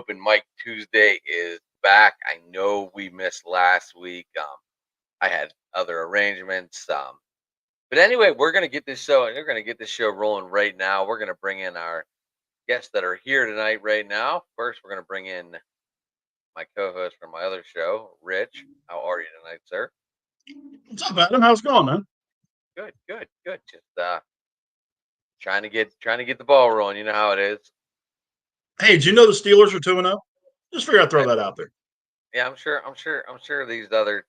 Open Mic Tuesday is back. I know we missed last week. I had other arrangements. But anyway, we're gonna get this show. We're gonna get this show rolling right now. We're gonna bring in our guests that are here tonight. Right now, first, we're gonna bring in my co-host from my other show, Rich. How are you tonight, sir? What's up, Adam? How's it going, man? Good, good, good. Just trying to get the ball rolling. You know how it is. Hey, did you know the Steelers are 2-0? Just figure I'd throw that out there. Yeah, I'm sure these other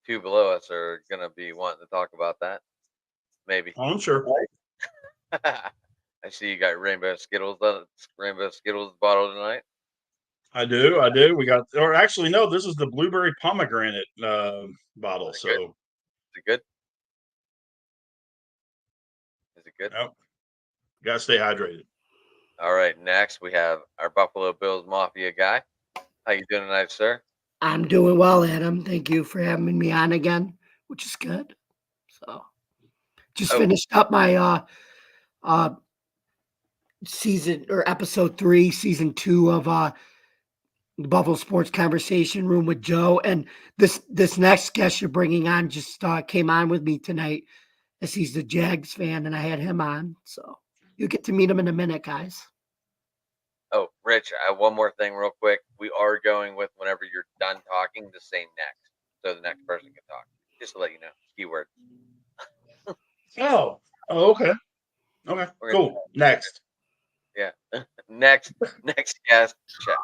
two below us are gonna be wanting to talk about that. Maybe. Oh, I'm sure. I see you got rainbow Skittles bottle tonight. I do. We got, or actually, no, this is the blueberry pomegranate bottle. Is it So, good? Is it good? Is it good? yep, gotta stay hydrated. All right. Next, we have our Buffalo Bills Mafia guy. How you doing tonight, sir? I'm doing well, Adam. Thank you for having me on again, which is good. So, just finished up my season or episode 3, season 2 of the Buffalo Sports Conversation Room with Joe. And this next guest you're bringing on just came on with me tonight, as he's a Jags fan, and I had him on. So you get to meet him in a minute, guys. Oh, Rich, I have one more thing real quick. We are going with whenever you're done talking to say next, so the next person can talk. Just to let you know, keyword. Oh, okay. Okay, cool. Next. Yeah. next guest. Check.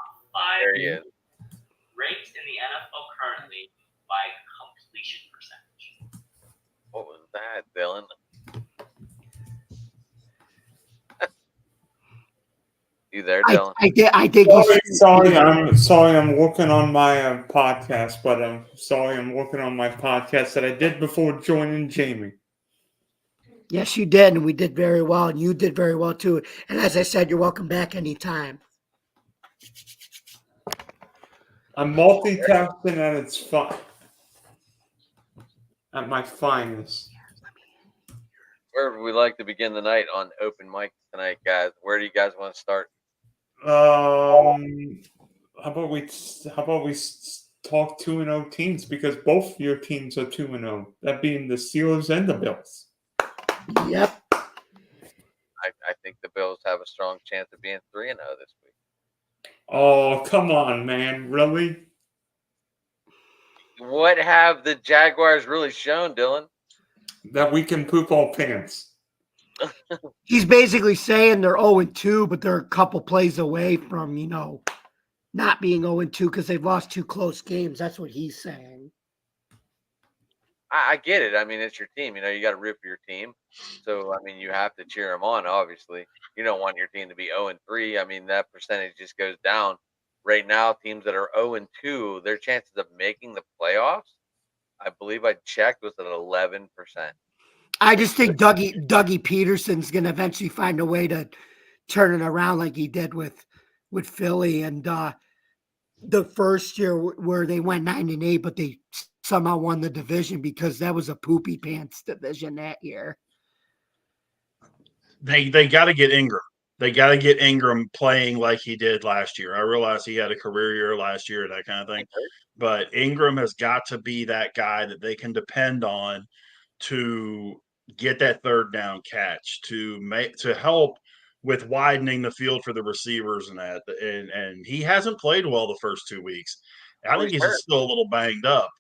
There he is. Ranked in the NFL currently by completion percentage. What was that, Dylan? You there, Dylan? I did. Sorry, I'm working on my podcast, but I'm sorry, I'm working on my podcast that I did before joining Jamie. Yes, you did, and we did very well, and you did very well too. And as I said, you're welcome back anytime. I'm multitasking at its at my finest. Where would we like to begin the night on open mic tonight, guys? Where do you guys want to start? How about we talk 2-0 teams, because both your teams are 2-0. That being the Steelers and the Bills. Yep. I think the Bills have a strong chance of being 3-0 this week. Oh, come on, man. Really? What have the Jaguars really shown, Dylan? That we can poop our pants. He's basically saying they're 0-2, but they're a couple plays away from, not being 0-2 because they've lost 2 close games. That's what he's saying. I get it. I mean, it's your team. You got to root for your team. So, I mean, you have to cheer them on, obviously. You don't want your team to be 0-3. I mean, that percentage just goes down. Right now, teams that are 0-2, their chances of making the playoffs, I believe I checked, was at 11%. I just think Dougie Peterson's going to eventually find a way to turn it around like he did with Philly. And the first year where they went 9-8, but they somehow won the division because that was a poopy pants division that year. They got to get Ingram. They got to get Ingram playing like he did last year. I realize he had a career year last year, that kind of thing. But Ingram has got to be that guy that they can depend on to get that third down catch, to help with widening the field for the receivers and that. And he hasn't played well the first 2 weeks. I think he's still a little banged up.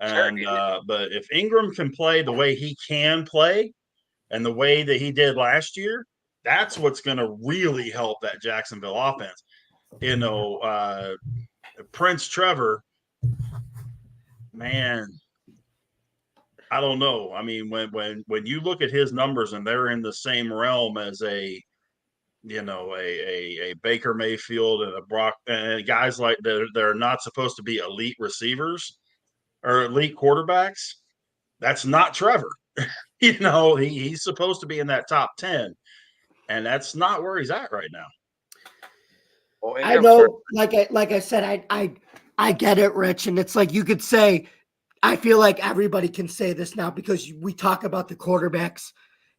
And but if Ingram can play the way he can play and the way that he did last year, that's what's going to really help that Jacksonville offense. Prince Trevor, man, I don't know. I mean, when you look at his numbers and they're in the same realm as a Baker Mayfield and a Brock and guys like they're not supposed to be elite receivers or elite quarterbacks. That's not Trevor. He's supposed to be in that top 10, and that's not where he's at right now. Well, I know, like I said, I get it, Rich, and it's like you could say, I feel like everybody can say this now because we talk about the quarterbacks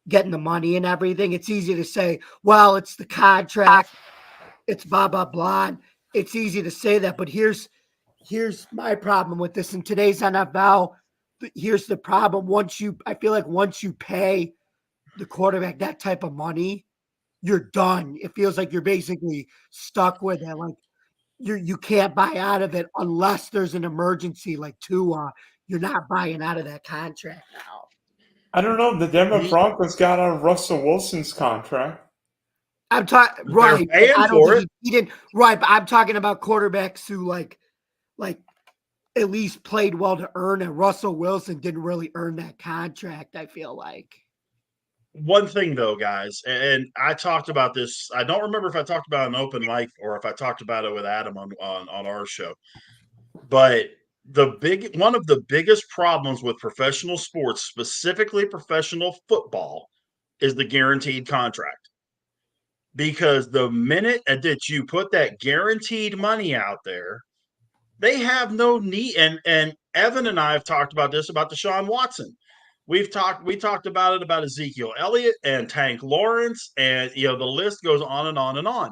getting the money and everything. It's easy to say, well, it's the contract, it's blah, blah, blah. it's easy to say that, but here's my problem with this in today's NFL. Here's the problem. I feel like once you pay the quarterback that type of money, you're done. It feels like you're basically stuck with it. Like you can't buy out of it unless there's an emergency like Tua. You're not buying out of that contract now. I don't know. The Denver Broncos got out of Russell Wilson's contract. I'm talking right. paying I don't for think he didn't right, but I'm talking about quarterbacks who like at least played well to earn it. Russell Wilson didn't really earn that contract, I feel like. One thing though, guys, and I talked about this. I don't remember if I talked about an open mic or if I talked about it with Adam on our show. But one of the biggest problems with professional sports, specifically professional football, is the guaranteed contract. Because the minute that you put that guaranteed money out there, they have no need. And Evan and I have talked about this about Deshaun Watson. We talked about it about Ezekiel Elliott and Tank Lawrence, and the list goes on and on and on.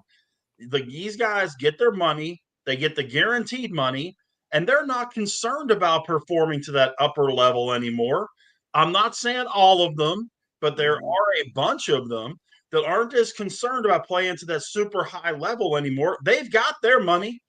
These guys get their money, they get the guaranteed money, and they're not concerned about performing to that upper level anymore. I'm not saying all of them, but there are a bunch of them that aren't as concerned about playing to that super high level anymore. They've got their money,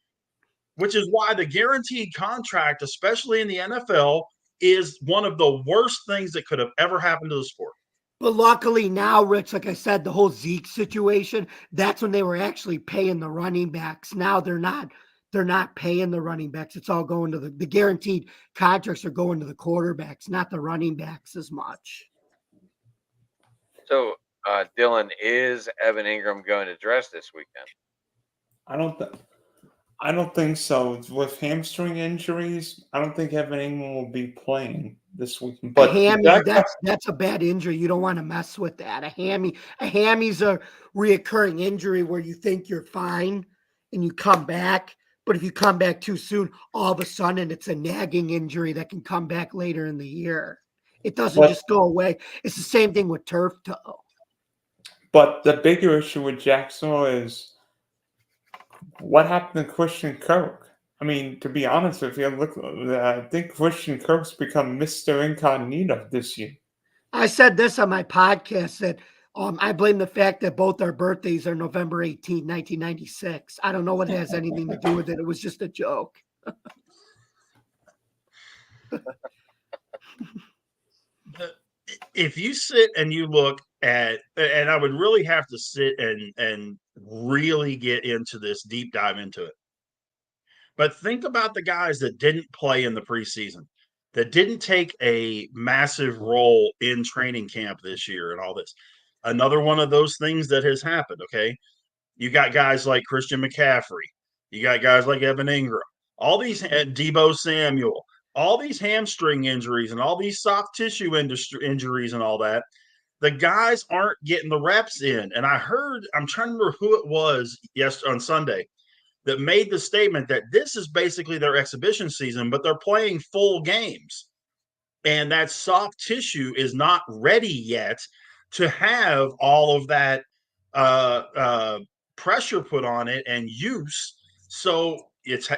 which is why the guaranteed contract, especially in the NFL, is one of the worst things that could have ever happened to the sport. But luckily now, Rich, like I said, the whole Zeke situation, that's when they were actually paying the running backs. Now they're not paying the running backs. It's all going to the guaranteed contracts are going to the quarterbacks, not the running backs as much. So, Dylan, is Evan Ingram going to dress this weekend? I don't think so. With hamstring injuries, I don't think Evan Ingram will be playing this weekend. But that's a bad injury. You don't want to mess with that. A hammy's a reoccurring injury where you think you're fine and you come back, but if you come back too soon, all of a sudden it's a nagging injury that can come back later in the year. It doesn't just go away. It's the same thing with turf toe. But the bigger issue with Jacksonville is what happened to Christian Kirk. I mean, to be honest with you, I think Christian Kirk's become Mr. Incognito this year. I said this on my podcast that I blame the fact that both our birthdays are November 18, 1996. I don't know what it has anything to do with it. It was just a joke. If you sit and you look at, and I would really have to sit and really get into this, deep dive into it. But think about the guys that didn't play in the preseason, that didn't take a massive role in training camp this year and all this. Another one of those things that has happened, okay? You got guys like Christian McCaffrey. You got guys like Evan Ingram. All these, Deebo Samuel, all these hamstring injuries and all these soft tissue injuries and all that. The guys aren't getting the reps in. And I heard, I'm trying to remember who it was on Sunday, that made the statement that this is basically their exhibition season, but they're playing full games. And that soft tissue is not ready yet to have all of that pressure put on it and use. So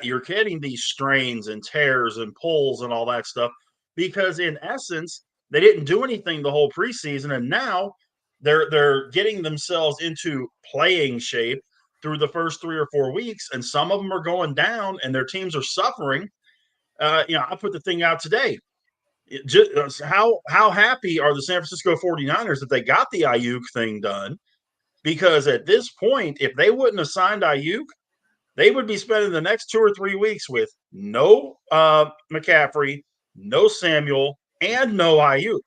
you're getting these strains and tears and pulls and all that stuff because in essence, they didn't do anything the whole preseason. And now they're getting themselves into playing shape through the first 3 or 4 weeks, and some of them are going down and their teams are suffering. I put the thing out today. How happy are the San Francisco 49ers that they got the Ayuk thing done? Because at this point, if they wouldn't have signed Ayuk, they would be spending the next 2 or 3 weeks with no McCaffrey, no Samuel, and no Ayuk.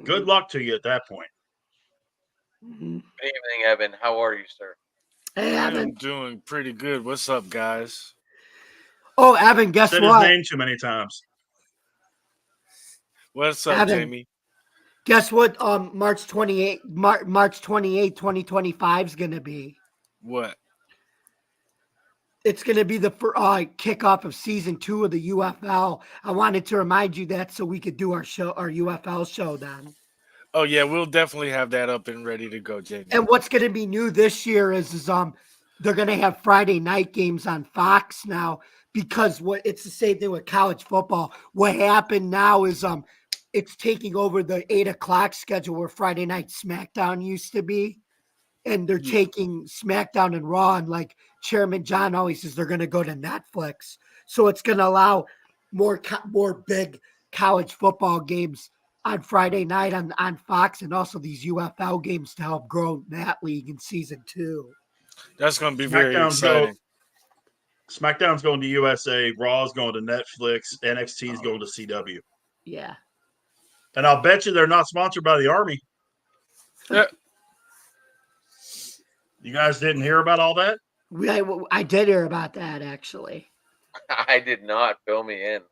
Good luck to you at that point. Good evening, Evan. How are you, sir? Hey, Evan. I'm doing pretty good. What's up, guys? Oh, Evan, guess Said what? his name too many times. What's up, Evan. Jamie? Guess what? March 28, 2025 is going to be. What? It's going to be the kickoff of season 2 of the UFL. I wanted to remind you that so we could do our UFL show then. Oh yeah, we'll definitely have that up and ready to go, Jamie. And what's going to be new this year is they're going to have Friday night games on Fox now because it's the same thing with college football. What happened now is it's taking over the 8 o'clock schedule where Friday night SmackDown used to be. And they're taking SmackDown and Raw, and like Chairman John always says, they're going to go to Netflix. So it's going to allow more big college football games on Friday night on Fox, and also these UFL games to help grow that league in season 2. That's going to be very exciting. SmackDown's going to USA, Raw's going to Netflix, NXT's going to CW. Yeah. And I'll bet you they're not sponsored by the Army. Yeah. You guys didn't hear about all that? I did hear about that, actually. I did not. Fill me in.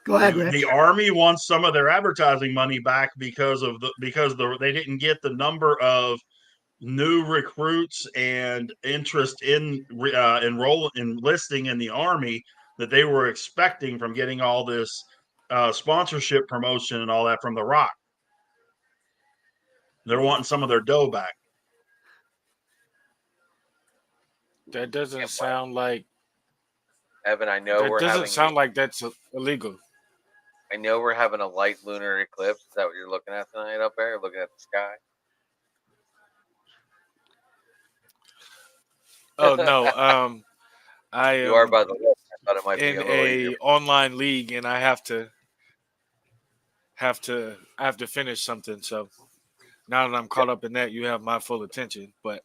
Go ahead, Rich. The Army wants some of their advertising money back because they didn't get the number of new recruits and interest in enlisting in the Army that they were expecting from getting all this sponsorship promotion and all that from The Rock. They're wanting some of their dough back. That doesn't sound like. Evan, I know That doesn't sound like that's illegal. I know we're having a light lunar eclipse. Is that what you're looking at tonight up there? Looking at the sky? Oh no. I You are by the way. I thought it might be in a little easier. a online league, and I have to finish something. So now that I'm caught up in that, you have my full attention. But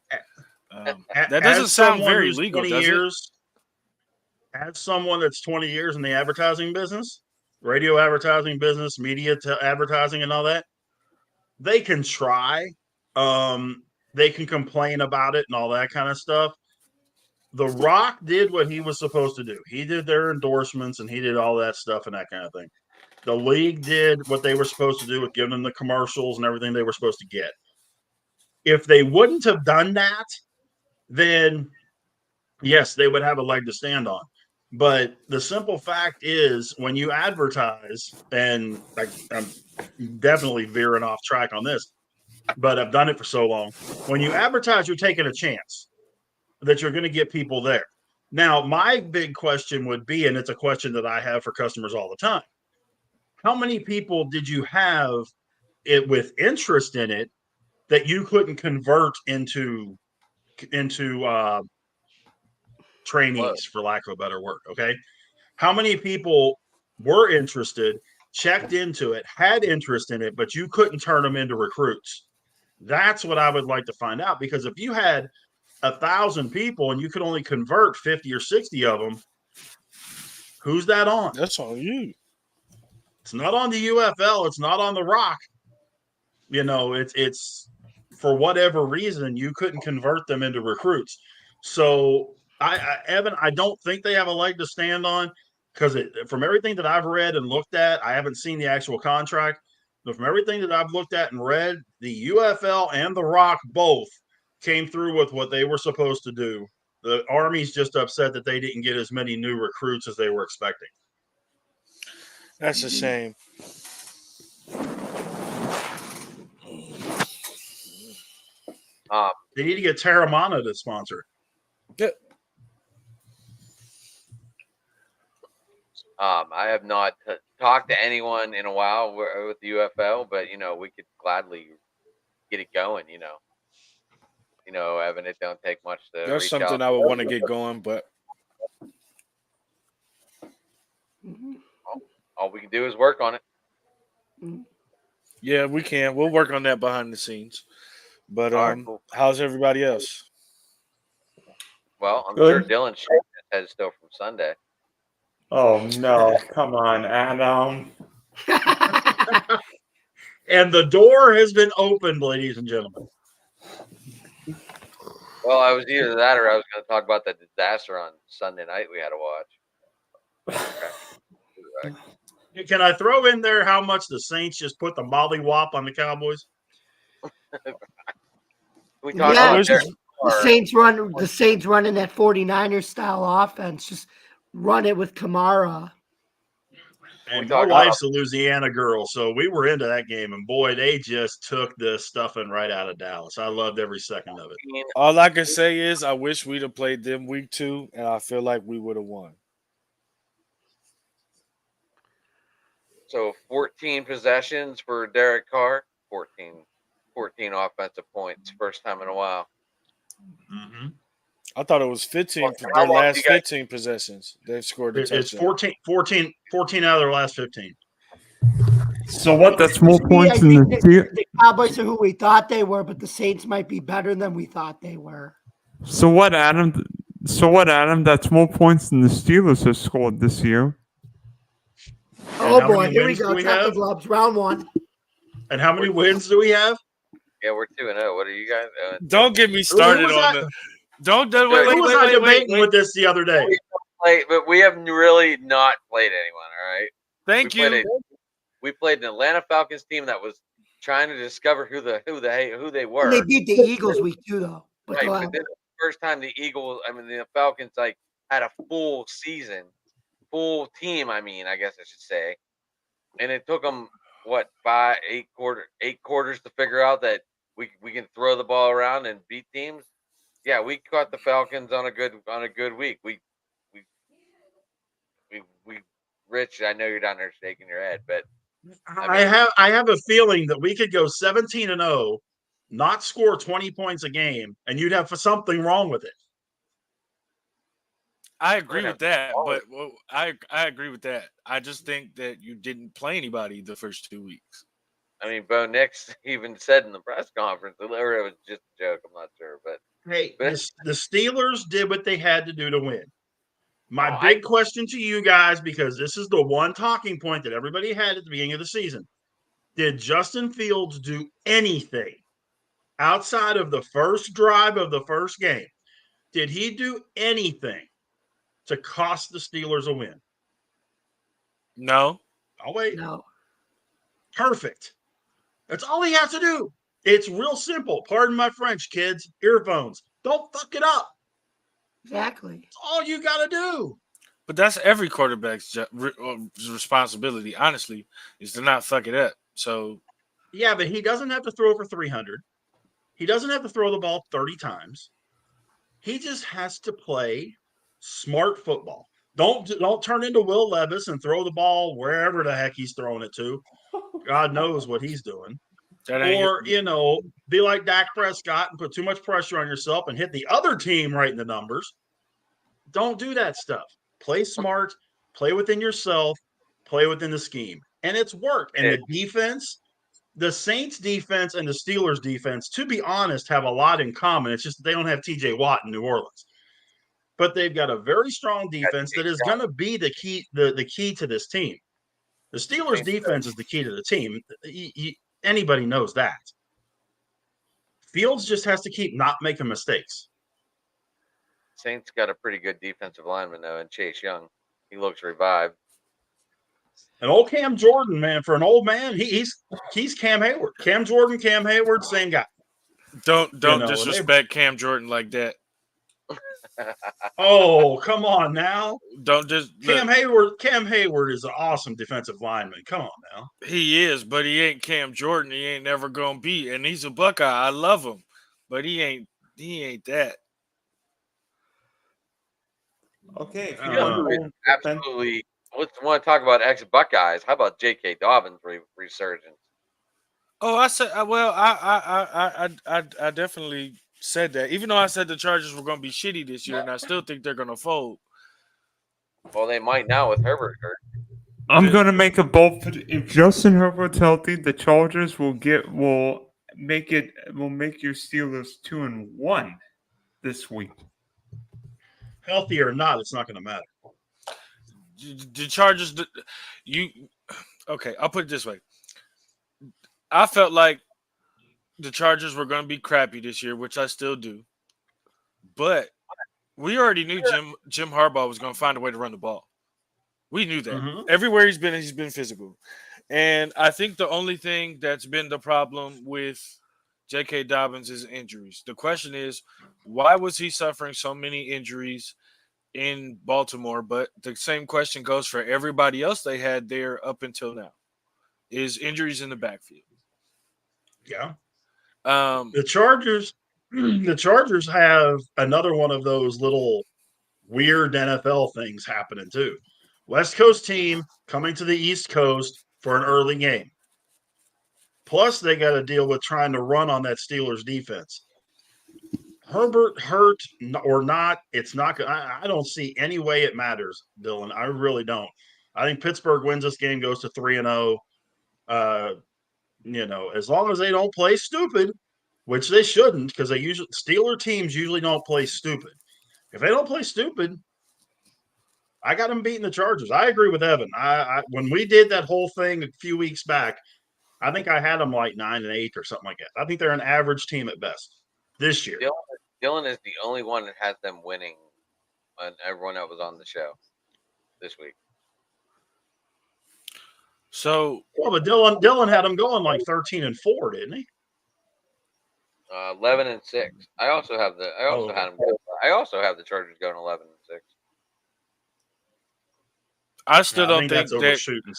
that doesn't As sound someone very who's legal, 20 does years, as someone that's 20 years in the advertising business, radio advertising business, media advertising and all that, they can try. They can complain about it and all that kind of stuff. The Rock did what he was supposed to do. He did their endorsements and he did all that stuff and that kind of thing. The league did what they were supposed to do with giving them the commercials and everything they were supposed to get. If they wouldn't have done that, then yes, they would have a leg to stand on. But the simple fact is, when you advertise, and I'm definitely veering off track on this, but I've done it for so long. When you advertise, you're taking a chance that you're going to get people there. Now, my big question would be, and it's a question that I have for customers all the time, how many people did you have it with interest in it that you couldn't convert into trainees, for lack of a better word? Okay. How many people were interested, checked into it, had interest in it, but you couldn't turn them into recruits? That's what I would like to find out, because if you had 1,000 people and you could only convert 50 or 60 of them, who's that on? That's on you. It's not on the UFL. It's not on The Rock. You know, it's for whatever reason, you couldn't convert them into recruits. So Evan, I don't think they have a leg to stand on, because from everything that I've read and looked at, I haven't seen the actual contract, but from everything that I've looked at and read, the UFL and The Rock both came through with what they were supposed to do. The Army's just upset that they didn't get as many new recruits as they were expecting. That's a shame. They need to get Terramana to sponsor. Yeah. I have not talked to anyone in a while with the UFL, but we could gladly get it going. Evan, it don't take much to. That's reach something out. I would want to get going, but All we can do is work on it. yeah, we can. We'll work on that behind the scenes. But All right, cool. how's everybody else? Well, I'm Good. sure Dylan's shaking his head still from Sunday. Oh no! Come on, Adam. And the door has been opened, ladies and gentlemen. Well, I was either that or I was going to talk about the disaster on Sunday night we had to watch. Can I throw in there how much the Saints just put the mollywop on the Cowboys? We talked Yeah. about their The Saints running that 49ers style offense. Just run it with Kamara. And my talked wife's a Louisiana girl, so we were into that game. And boy, they just took the stuffing right out of Dallas. I loved every second of it. All I can say is I wish we'd have played them week 2, and I feel like we would have won. So 14 possessions for Derek Carr, 14 offensive points, first time in a while. Mm-hmm. I thought it was 15 Well, for how their long last do you guys- 15 possessions. They've scored a It's touchdown. 14 out of their last 15. So what? That's more To me, points I than think the that Steelers. the Cowboys are who we thought they were, but the Saints might be better than we thought they were. So what, Adam? That's more points than the Steelers have scored this year. Oh how boy, many here we wins go. do we Tap the have? gloves, round 1. And how many wins do we have? Yeah, we're 2-0. What are you guys? Don't get me started was on that? the. Don't do Who wait, Who was wait, I wait, wait, debating wait. with this the other day? But we have really not played anyone. All right. Thank we played you. we played an Atlanta Falcons team that was trying to discover who they were. And they beat the Eagles week 2, though. But Right, go but ahead. this is the first time the Falcons had a full season, full team. I guess I should say, and it took them 8 quarters to figure out that we can throw the ball around and beat teams. Yeah, we caught the Falcons on a good week. We Rich, I know you're down there shaking your head, but I have a feeling that we could go 17-0, not score 20 points a game, and you'd have something wrong with it. I agree with that, Oh. but I agree with that. I just think that you didn't play anybody the first 2 weeks. I mean, Bo Nix even said in the press conference, or it was just a joke. I'm not sure, but Hey, the Steelers did what they had to do to win. My Oh, big question to you guys, because this is the one talking point that everybody had at the beginning of the season. Did Justin Fields do anything outside of the first drive of the first game? Did he do anything to cost the Steelers a win? No. I'll wait. No. Perfect. That's all he has to do. It's real simple. Pardon my French, kids. Earphones. Don't fuck it up. Exactly. That's all you got to do. But that's every quarterback's responsibility, honestly, is to not fuck it up. So, yeah, but he doesn't have to throw for 300. He doesn't have to throw the ball 30 times. He just has to play smart football. Don't turn into Will Levis and throw the ball wherever the heck he's throwing it to. God knows what he's doing. Or, be like Dak Prescott and put too much pressure on yourself and hit the other team right in the numbers. Don't do that stuff. Play smart, play within yourself, play within the scheme. And it's worked. And the defense, the Saints defense and the Steelers defense, to be honest, have a lot in common. It's just they don't have TJ Watt in New Orleans. But they've got a very strong defense that is going to be the key to this team. The Steelers defense is the key to the team. Anybody knows that. Fields just has to keep not making mistakes. Saints got a pretty good defensive lineman though, and Chase Young. He looks revived. And old Cam Jordan, man, for an old man, he's Cam Hayward. Cam Jordan, Cam Hayward, same guy. Don't disrespect Cam Jordan like that. Oh, come on now. Don't just Cam Hayward is an awesome defensive lineman. Come on now. He is, but he ain't Cam Jordan. He ain't never gonna be, and he's a Buckeye. I love him, but he ain't that. Okay. Absolutely. Let's want to talk about ex-Buckeyes. How about J.K. Dobbins' resurgence? Oh, I said, I definitely said that. Even though I said the Chargers were going to be shitty this year, and I still think they're going to fold. Well, they might now with Herbert hurt. I'm going to make a bold. If Justin Herbert's healthy, the Chargers will make your Steelers 2-1 this week. Healthy or not, it's not going to matter. The Chargers, okay, I'll put it this way. I felt like the Chargers were going to be crappy this year, which I still do. But we already knew Jim Harbaugh was going to find a way to run the ball. We knew that. Mm-hmm. Everywhere he's been physical. And I think the only thing that's been the problem with J.K. Dobbins is injuries. The question is, why was he suffering so many injuries in Baltimore, but the same question goes for everybody else they had there up until now: is injuries in the backfield. Yeah. Um, The Chargers, the Chargers have another one of those little weird NFL things happening too. West Coast team coming to the East Coast for an early game. Plus, they got to deal with trying to run on that Steelers defense. Herbert hurt or not, it's not. I don't see any way it matters, Dylan. I really don't. I think Pittsburgh wins this game, goes to 3-0. As long as they don't play stupid, which they shouldn't, because Steeler teams usually don't play stupid. If they don't play stupid, I got them beating the Chargers. I agree with Evan. When we did that whole thing a few weeks back, I think I had them like 9-8 or something like that. I think they're an average team at best this year. Dylan is the only one that has them winning on everyone that was on the show this week. so Well, but Dylan had them going like 13-4, didn't he? 11-6. I also have the. I also have the Chargers going 11-6. I still I don't think think that's that. overshooting.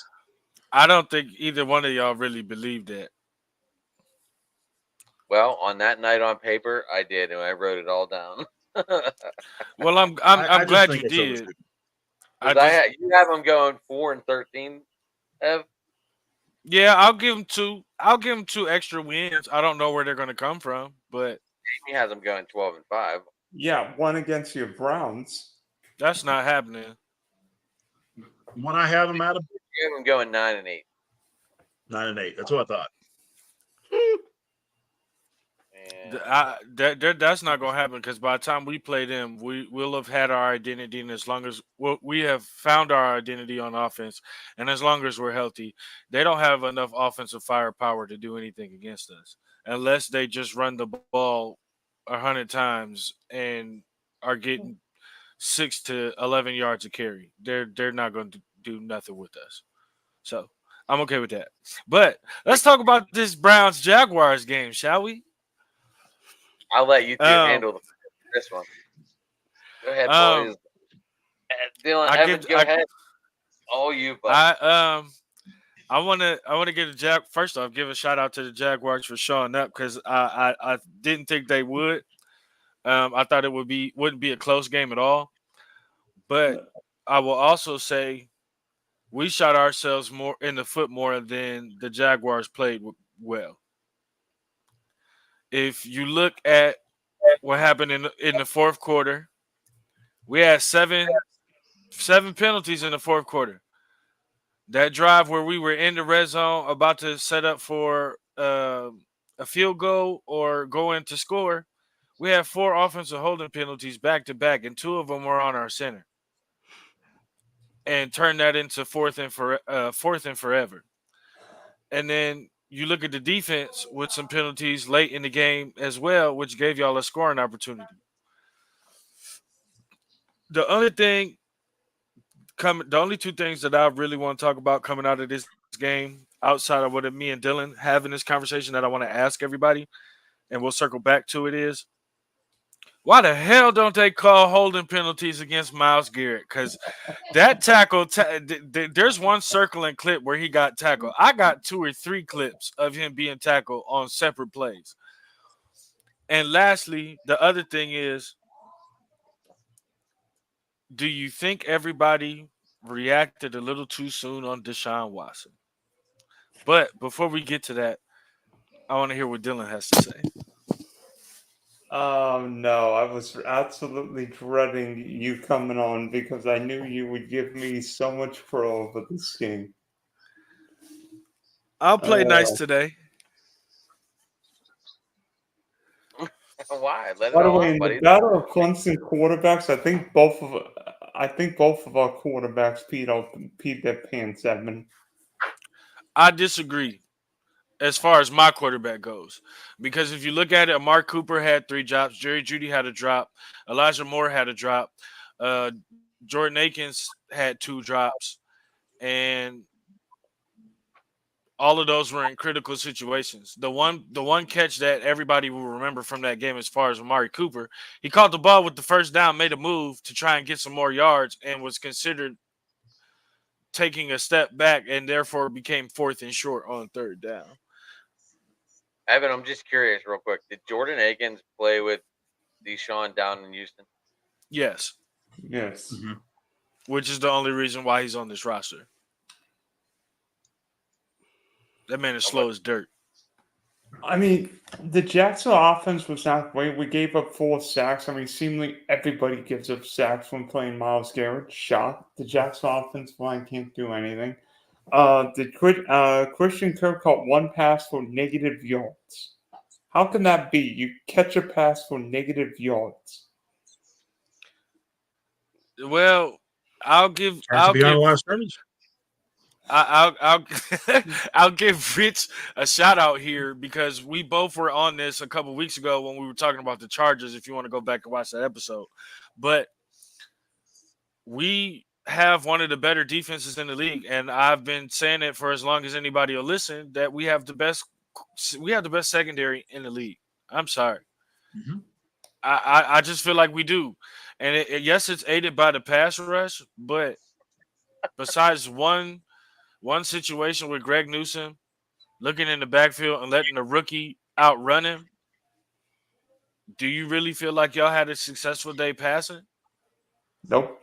I don't think either one of y'all really believe that. Well, on that night on paper, I did, and I wrote it all down. Well, I'm I just glad think you it's did. overshooting. You have them going 4-13. Ev? Yeah, I'll give them two. I'll give them 2 extra wins. I don't know where they're going to come from, but He has them going 12-5. Yeah, one against your Browns. that's not happening. When I have them at them, You have them going 9-8. 9-8. That's what I thought. And That's not going to happen because by the time we play them, we'll have had our identity, and as long as we have found our identity on offense, and as long as we're healthy, they don't have enough offensive firepower to do anything against us unless they just run the ball 100 times and are getting 6 to 11 yards a carry. They're not going to do nothing with us. So I'm okay with that. But let's talk about this Browns Jaguars game, shall we? I'll let you two handle this one. Go ahead, boys. Dylan, Evan, go ahead. All you, buddy. I want to give first off give a shout out to the Jaguars for showing up because I didn't think they would. I thought it wouldn't be a close game at all. But I will also say we shot ourselves more in the foot more than the Jaguars played well. If you look at what happened in the fourth quarter, we had seven penalties in the fourth quarter. That drive where we were in the red zone about to set up for a field goal or go in to score, we had 4 offensive holding penalties back to back, and 2 of them were on our center, and turned that into fourth and forever. And then you look at the defense with some penalties late in the game as well, which gave y'all a scoring opportunity. The only 2 things that I really want to talk about coming out of this game, outside of what me and Dylan having this conversation that I want to ask everybody, and we'll circle back to it, is why the hell don't they call holding penalties against Myles Garrett? Because that tackle, there's one circling clip where he got tackled. I got 2 or 3 clips of him being tackled on separate plays. And lastly, the other thing is, do you think everybody reacted a little too soon on Deshaun Watson? But before we get to that, I want to hear what Dylan has to say. No, I was absolutely dreading you coming on because I knew you would give me so much pro over this game. I'll play nice today. Why? Let it By the all way, out, in buddy. the battle of Clemson quarterbacks, I think both of our quarterbacks peed their pants, Edmund. I disagree as far as my quarterback goes. Because if you look at it, Amari Cooper had 3 drops. Jerry Jeudy had a drop. Elijah Moore had a drop. Jordan Akins had 2 drops. And all of those were in critical situations. The one catch that everybody will remember from that game, as far as Amari Cooper, he caught the ball with the first down, made a move to try and get some more yards, and was considered taking a step back, and therefore became 4th and short on 3rd down. Evan, I'm just curious, real quick. Did Jordan Akins play with Deshaun down in Houston? Yes, Yes. Mhm. which is the only reason why he's on this roster. That man is slow as dirt. I mean, the Jacksonville offense was not great. We gave up 4 sacks. I mean, seemingly everybody gives up sacks when playing Myles Garrett. Shocked. The Jacksonville offensive line can't do anything. Christian Kirk caught 1 pass for negative yards. How can that be? You catch a pass for negative yards. Well, I'll give Has to be on the last scrimmage. I'll give Rich a shout out here, because we both were on this a couple weeks ago when we were talking about the Chargers, if you want to go back and watch that episode. But we have one of the better defenses in the league, and I've been saying it for as long as anybody will listen, that we have the best secondary in the league. I'm sorry. Mhm. I just feel like we do. And yes, it's aided by the pass rush, but besides one situation with Greg Newsome looking in the backfield and letting the rookie outrun him, do you really feel like y'all had a successful day passing? Nope.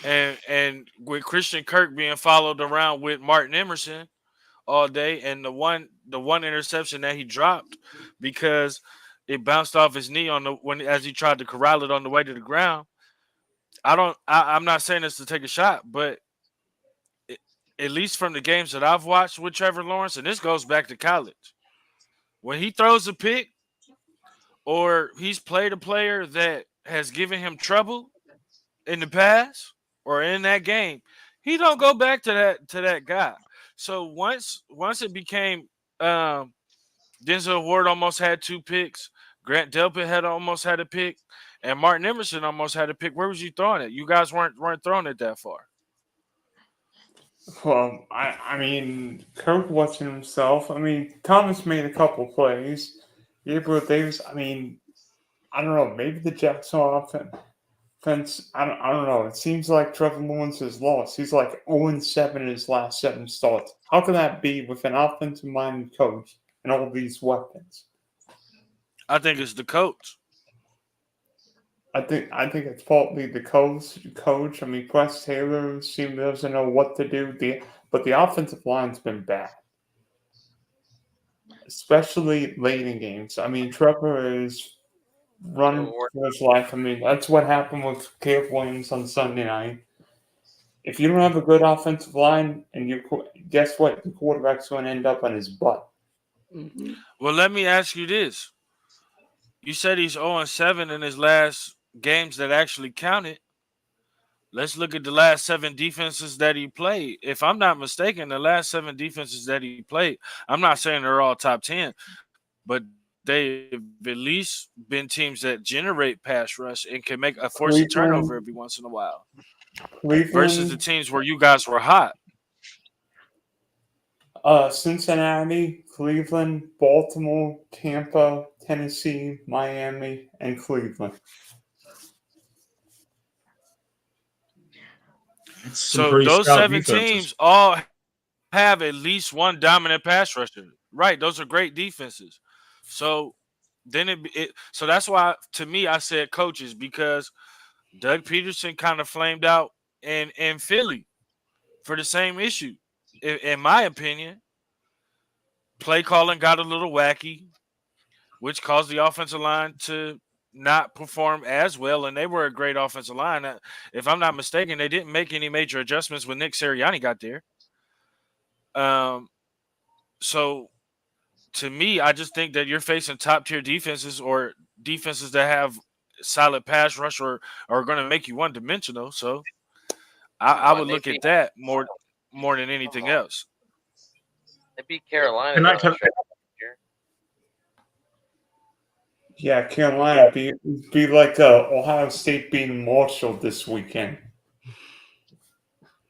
And with Christian Kirk being followed around with Martin Emerson all day, and the one interception that he dropped because it bounced off his knee as he tried to corral it on the way to the ground. I'm not saying this to take a shot, but at least from the games that I've watched with Trevor Lawrence, and this goes back to college, when he throws a pick or he's played a player that has given him trouble in the past or in that game, he don't go back to that guy. So once it became Denzel Ward almost had 2 picks, Grant Delpit almost had a pick, and Martin Emerson almost had a pick, where was you throwing it? You guys weren't throwing it that far. Well, I mean, Kirk wasn't himself. I mean, Thomas made a couple plays. Gabriel Davis, I mean, I don't know. Maybe the Jacksonville offense, I don't know. It seems like Trevor Lawrence is lost. He's like 0-7 in his last 7 starts. How can that be with an offensive-minded coach and all these weapons? I think it's the coach. I think it's partly the coach. I mean, Press Taylor doesn't know what to do. But the offensive line's been bad, especially late in games. I mean, Trevor is running for his life. I mean, that's what happened with Caleb Williams on Sunday night. If you don't have a good offensive line, and guess what? The quarterback's going to end up on his butt. Mm-hmm. Well, let me ask you this. You said he's 0-7 in his last games that actually counted. Let's look at the last 7 defenses that he played. If I'm not mistaken, the last 7 defenses that he played, I'm not saying they're all top 10, but they've at least been teams that generate pass rush and can make a force a turnover every once in a while. Versus the teams where you guys were hot. Cincinnati, Cleveland, Baltimore, Tampa, Tennessee, Miami, and Cleveland. So those 7 teams all have at least one dominant pass rusher. Right. Those are great defenses. So then so that's why, to me, I said coaches, because Doug Peterson kind of flamed out in Philly for the same issue. In my opinion, play calling got a little wacky, which caused the offensive line to not perform as well, and they were a great offensive line. If I'm not mistaken, they didn't make any major adjustments when Nick Sirianni got there. So to me, I just think that you're facing top-tier defenses, or defenses that have solid pass rush, or are going to make you one-dimensional. So I would look at that more than anything else. They beat Carolina. Yeah, Carolina be like Ohio State beating Marshall this weekend.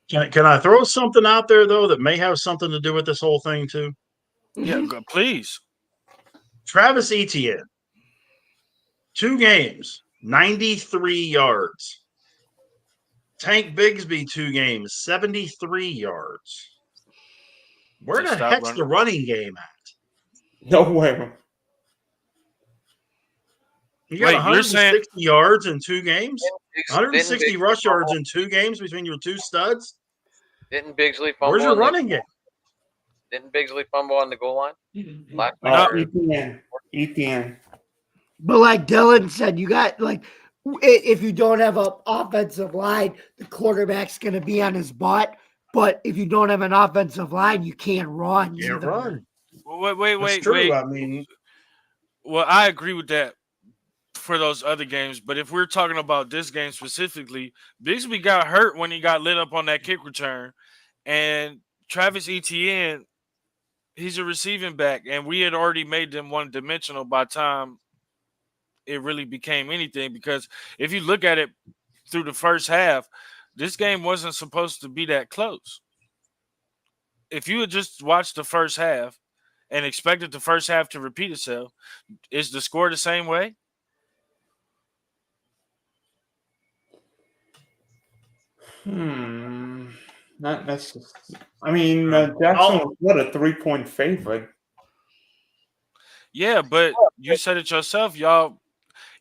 Can I throw something out there though that may have something to do with this whole thing too? Yeah, please. Travis Etienne, 2 games, 93 yards. Tank Bigsby, 2 games, 73 yards. Where Just the stop heck's running. the running game at? Nowhere. You got Wait, you're 160 saying yards in 2 games? Didn't 160 Bigsley rush yards fumble- in 2 games between your 2 studs? Didn't Bigsley fumble? Where's your on the- running game? Didn't Bigsley fumble on the goal line? Last week No. or- ETN. But like Dylan said, you got like if you don't have an offensive line, the quarterback's going to be on his butt. But if you don't have an offensive line, you can't run. Can't either. run. wait, That's true. wait. I mean, Well, I agree with that for those other games, but if we're talking about this game specifically, Bigsby got hurt when he got lit up on that kick return, and Travis Etienne, he's a receiving back, and we had already made them one-dimensional by the time it really became anything. Because if you look at it through the first half, this game wasn't supposed to be that close. If you had just watched the first half and expected the first half to repeat itself, is the score the same way? Not necessarily. I mean, Jackson was what, a 3-point favorite. Yeah, but you said it yourself, y'all.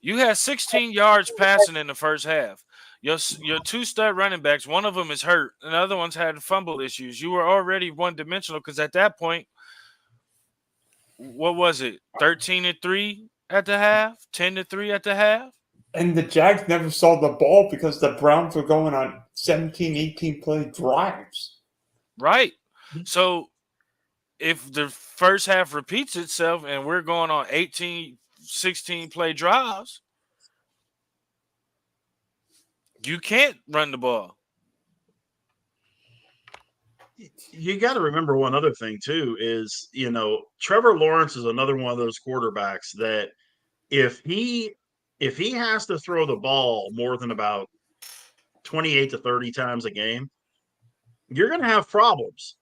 You had 16 yards passing in the first half. Your 2 stud running backs, one of them is hurt, and the other one's had fumble issues. You were already one-dimensional because at that point, what was it? 13-3 at the half, 10-3 at the half. And the Jags never saw the ball because the Browns were going on 17, 18 play drives. Right. So if the first half repeats itself and we're going on 18, 16 play drives, you can't run the ball. you got to remember one other thing too is, Trevor Lawrence is another one of those quarterbacks that if he has to throw the ball more than about 28 to 30 times a game, you're going to have problems.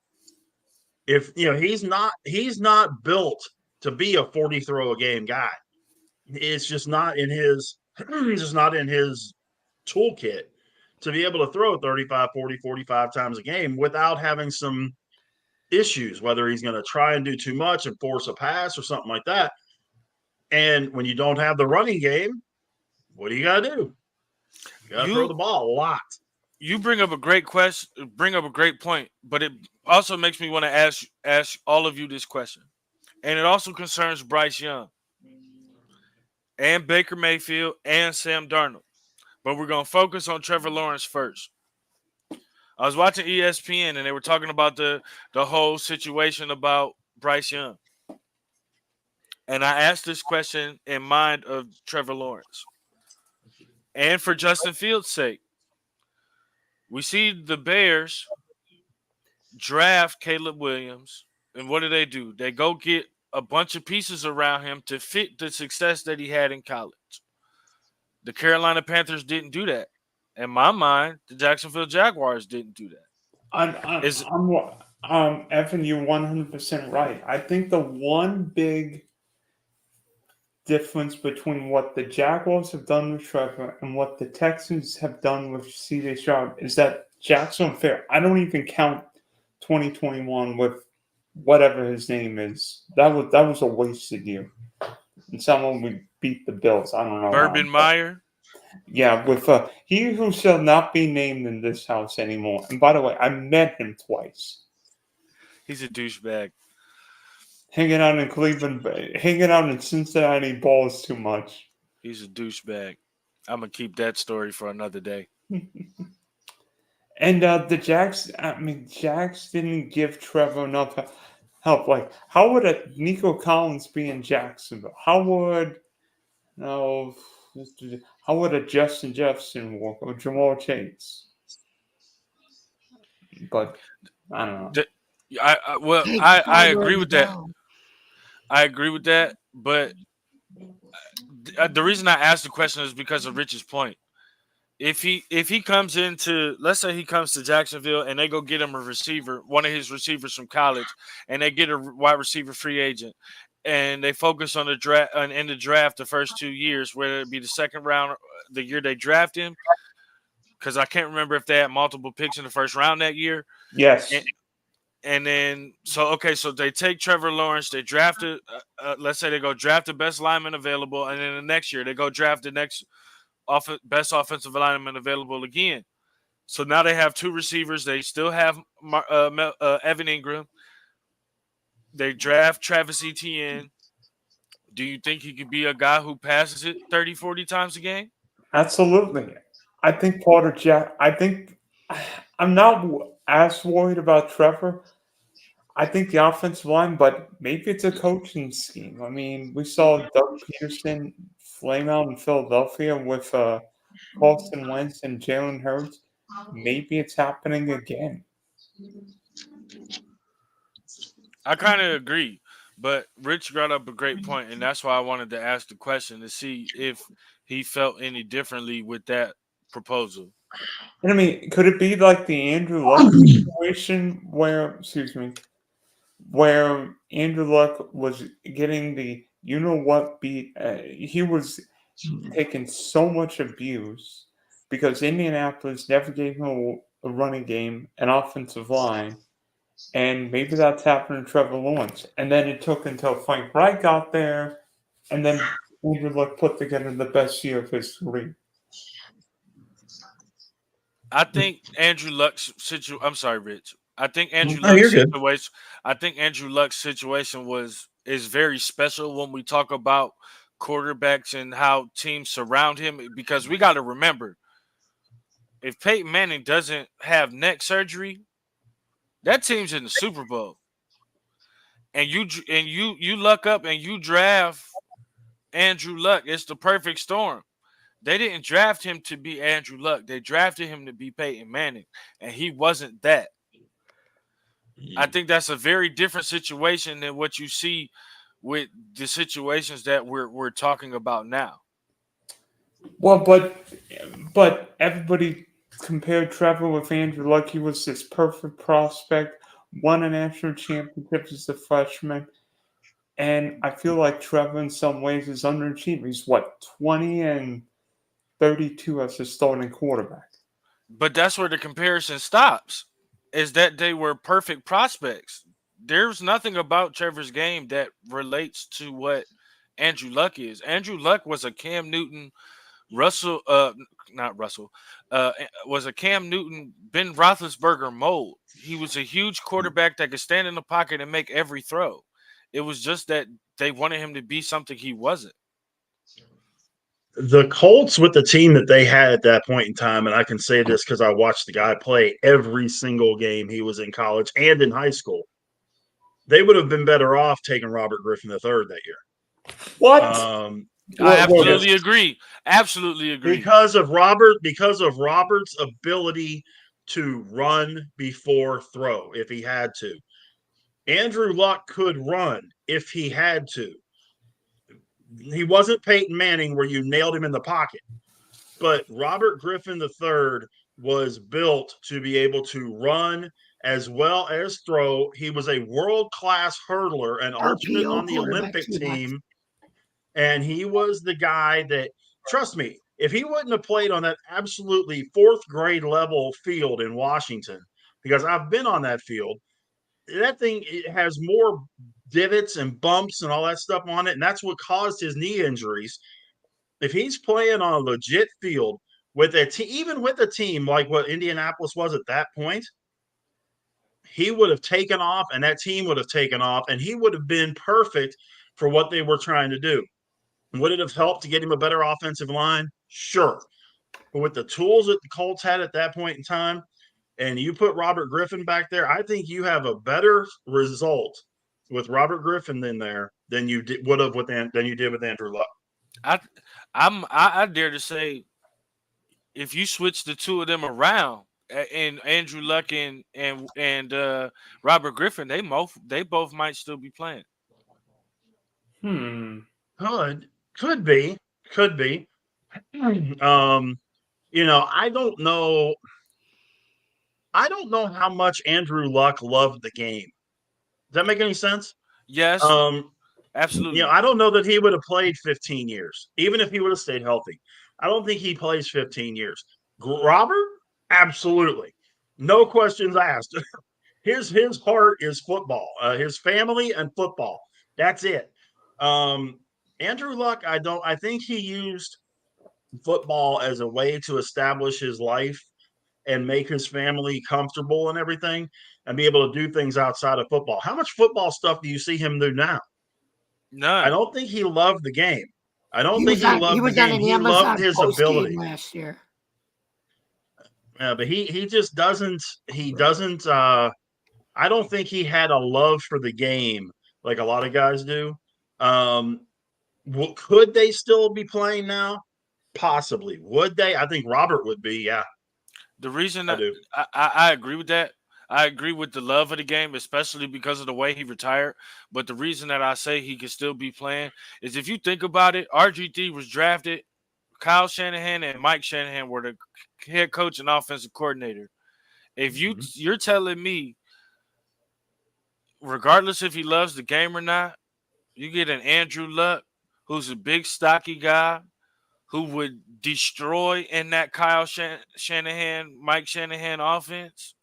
If he's not built to be a 40 throw a game guy. It's just not in his toolkit to be able to throw 35, 40, 45 times a game without having some issues, whether he's going to try and do too much and force a pass or something like that. And when you don't have the running game, what do you got to do? You got to throw the ball a lot. You bring up a great question, bring up a great point, but it also makes me want to ask all of you this question. And it also concerns Bryce Young and Baker Mayfield and Sam Darnold. But we're going to focus on Trevor Lawrence first. I was watching ESPN and they were talking about the whole situation about Bryce Young. And I asked this question in mind of Trevor Lawrence. And for Justin Fields' sake, we see the Bears draft Caleb Williams, and what do? They go get a bunch of pieces around him to fit the success that he had in college. The Carolina Panthers didn't do that. In my mind, the Jacksonville Jaguars didn't do that. I'm Evan, you're 100% right. I think the one big difference between what the Jaguars have done with Trevor and what the Texans have done with CJ Stroud is that Jacksonville, I don't even count 2021 with whatever his name is. That was a wasted year. And someone would beat the Bills. I don't know. Urban Meyer? Yeah, with he who shall not be named in this house anymore. And by the way, I met him twice. He's a douchebag. Hanging out in Cleveland, hanging out in Cincinnati balls too much. He's a douchebag. I'm going to keep that story for another day. And the Jags didn't give Trevor enough help. Like, how would a Nico Collins be in Jacksonville? How would a Justin Jefferson walk or Jamal Chase? But I don't know. I agree with that. I agree with that, but the reason I asked the question is because of Rich's point. if he comes into, let's say he comes to Jacksonville and they go get him a receiver, one of his receivers from college, and they get a wide receiver free agent, and they focus on the draft in the draft the first 2 years, whether it be the second round, the year they draft him, because I can't remember if they had multiple picks in the first round that year. Yes. And then, so they take Trevor Lawrence, they drafted, let's say they go draft the best lineman available, and then the next year they go draft the next best offensive lineman available again. So now they have 2 receivers. They still have Evan Ingram. They draft Travis Etienne. Do you think he could be a guy who passes it 30, 40 times a game? Absolutely. I think I'm not as worried about Trevor. I think the offensive line, but maybe it's a coaching scheme. I mean, we saw Doug Peterson flame out in Philadelphia with Carson Wentz and Jalen Hurts. Maybe it's happening again. I kind of agree, but Rich brought up a great point, and that's why I wanted to ask the question to see if he felt any differently with that proposal. And I mean, could it be like the Andrew Luck situation where Andrew Luck was getting the beat? He was taking so much abuse because Indianapolis never gave him a running game, an offensive line, and maybe that's happened to Trevor Lawrence. And then it took until Frank Reich got there, and then Andrew Luck put together the best year of his career. I think Andrew Luck's situation. I'm sorry, Rich. I think Andrew No, you're Luck's good. situation. I think Andrew Luck's situation is very special when we talk about quarterbacks and how teams surround him. Because we got to remember, if Peyton Manning doesn't have neck surgery, that team's in the Super Bowl. And you luck up and you draft Andrew Luck. It's the perfect storm. They didn't draft him to be Andrew Luck. They drafted him to be Peyton Manning, and he wasn't that. I think that's a very different situation than what you see with the situations that we're talking about now. Well, but everybody compared Trevor with Andrew Luck. He was this perfect prospect, won a national championship as a freshman. And I feel like Trevor in some ways is underachieving. He's 20 and 32 as a starting quarterback. But that's where the comparison stops, is that they were perfect prospects. There's nothing about Trevor's game that relates to what Andrew Luck is. Andrew Luck was a Cam Newton, was a Cam Newton, Ben Roethlisberger mold. He was a huge quarterback that could stand in the pocket and make every throw. It was just that they wanted him to be something he wasn't. The Colts, with the team that they had at that point in time, and I can say this because I watched the guy play every single game he was in college and in high school, they would have been better off taking Robert Griffin III that year. What? I absolutely agree. Absolutely agree. Because of Robert's ability to run before throw if he had to. Andrew Luck could run if he had to. He wasn't Peyton Manning where you nailed him in the pocket. But Robert Griffin III was built to be able to run as well as throw. He was a world-class hurdler, an alternate on the Olympic team. And he was the guy that, trust me, if he wouldn't have played on that absolutely fourth grade level field in Washington, because I've been on that field, that thing, it has more divots and bumps and all that stuff on it, and that's what caused his knee injuries. If he's playing on a legit field with even with a team like what Indianapolis was at that point, he would have taken off, and that team would have taken off, and he would have been perfect for what they were trying to do. Would it have helped to get him a better offensive line? Sure. But with the tools that the Colts had at that point in time, and you put Robert Griffin back there, I think you have a better result with Robert Griffin in there than you did with Andrew Luck. I dare to say, if you switch the two of them around, and Andrew Luck and Robert Griffin, they both might still be playing. Could be. I don't know. I don't know how much Andrew Luck loved the game. Does that make any sense? Yes, Um, absolutely. I don't know that he would have played 15 years, even if he would have stayed healthy. I don't think he plays 15 years. Robert, absolutely, no questions asked. His heart is football, his family and football. That's it. Andrew Luck, I think he used football as a way to establish his life and make his family comfortable and everything and be able to do things outside of football. How much football stuff do you see him do now? I None. don't think he loved the game. I don't He think was he on he loved the was on game. an He loved Amazon his post game ability. last year. But he just doesn't I don't think he had a love for the game like a lot of guys do. Could they still be playing now? Possibly. Would they? I think Robert would be. Yeah, The reason I that do. I agree with that, I agree with the love of the game, especially because of the way he retired. But the reason that I say he could still be playing is if you think about it, RG3 was drafted. Kyle Shanahan and Mike Shanahan were the head coach and offensive coordinator. If you're telling me, regardless if he loves the game or not, you get an Andrew Luck, who's a big stocky guy, who would destroy in that Kyle Shanahan, Mike Shanahan offense.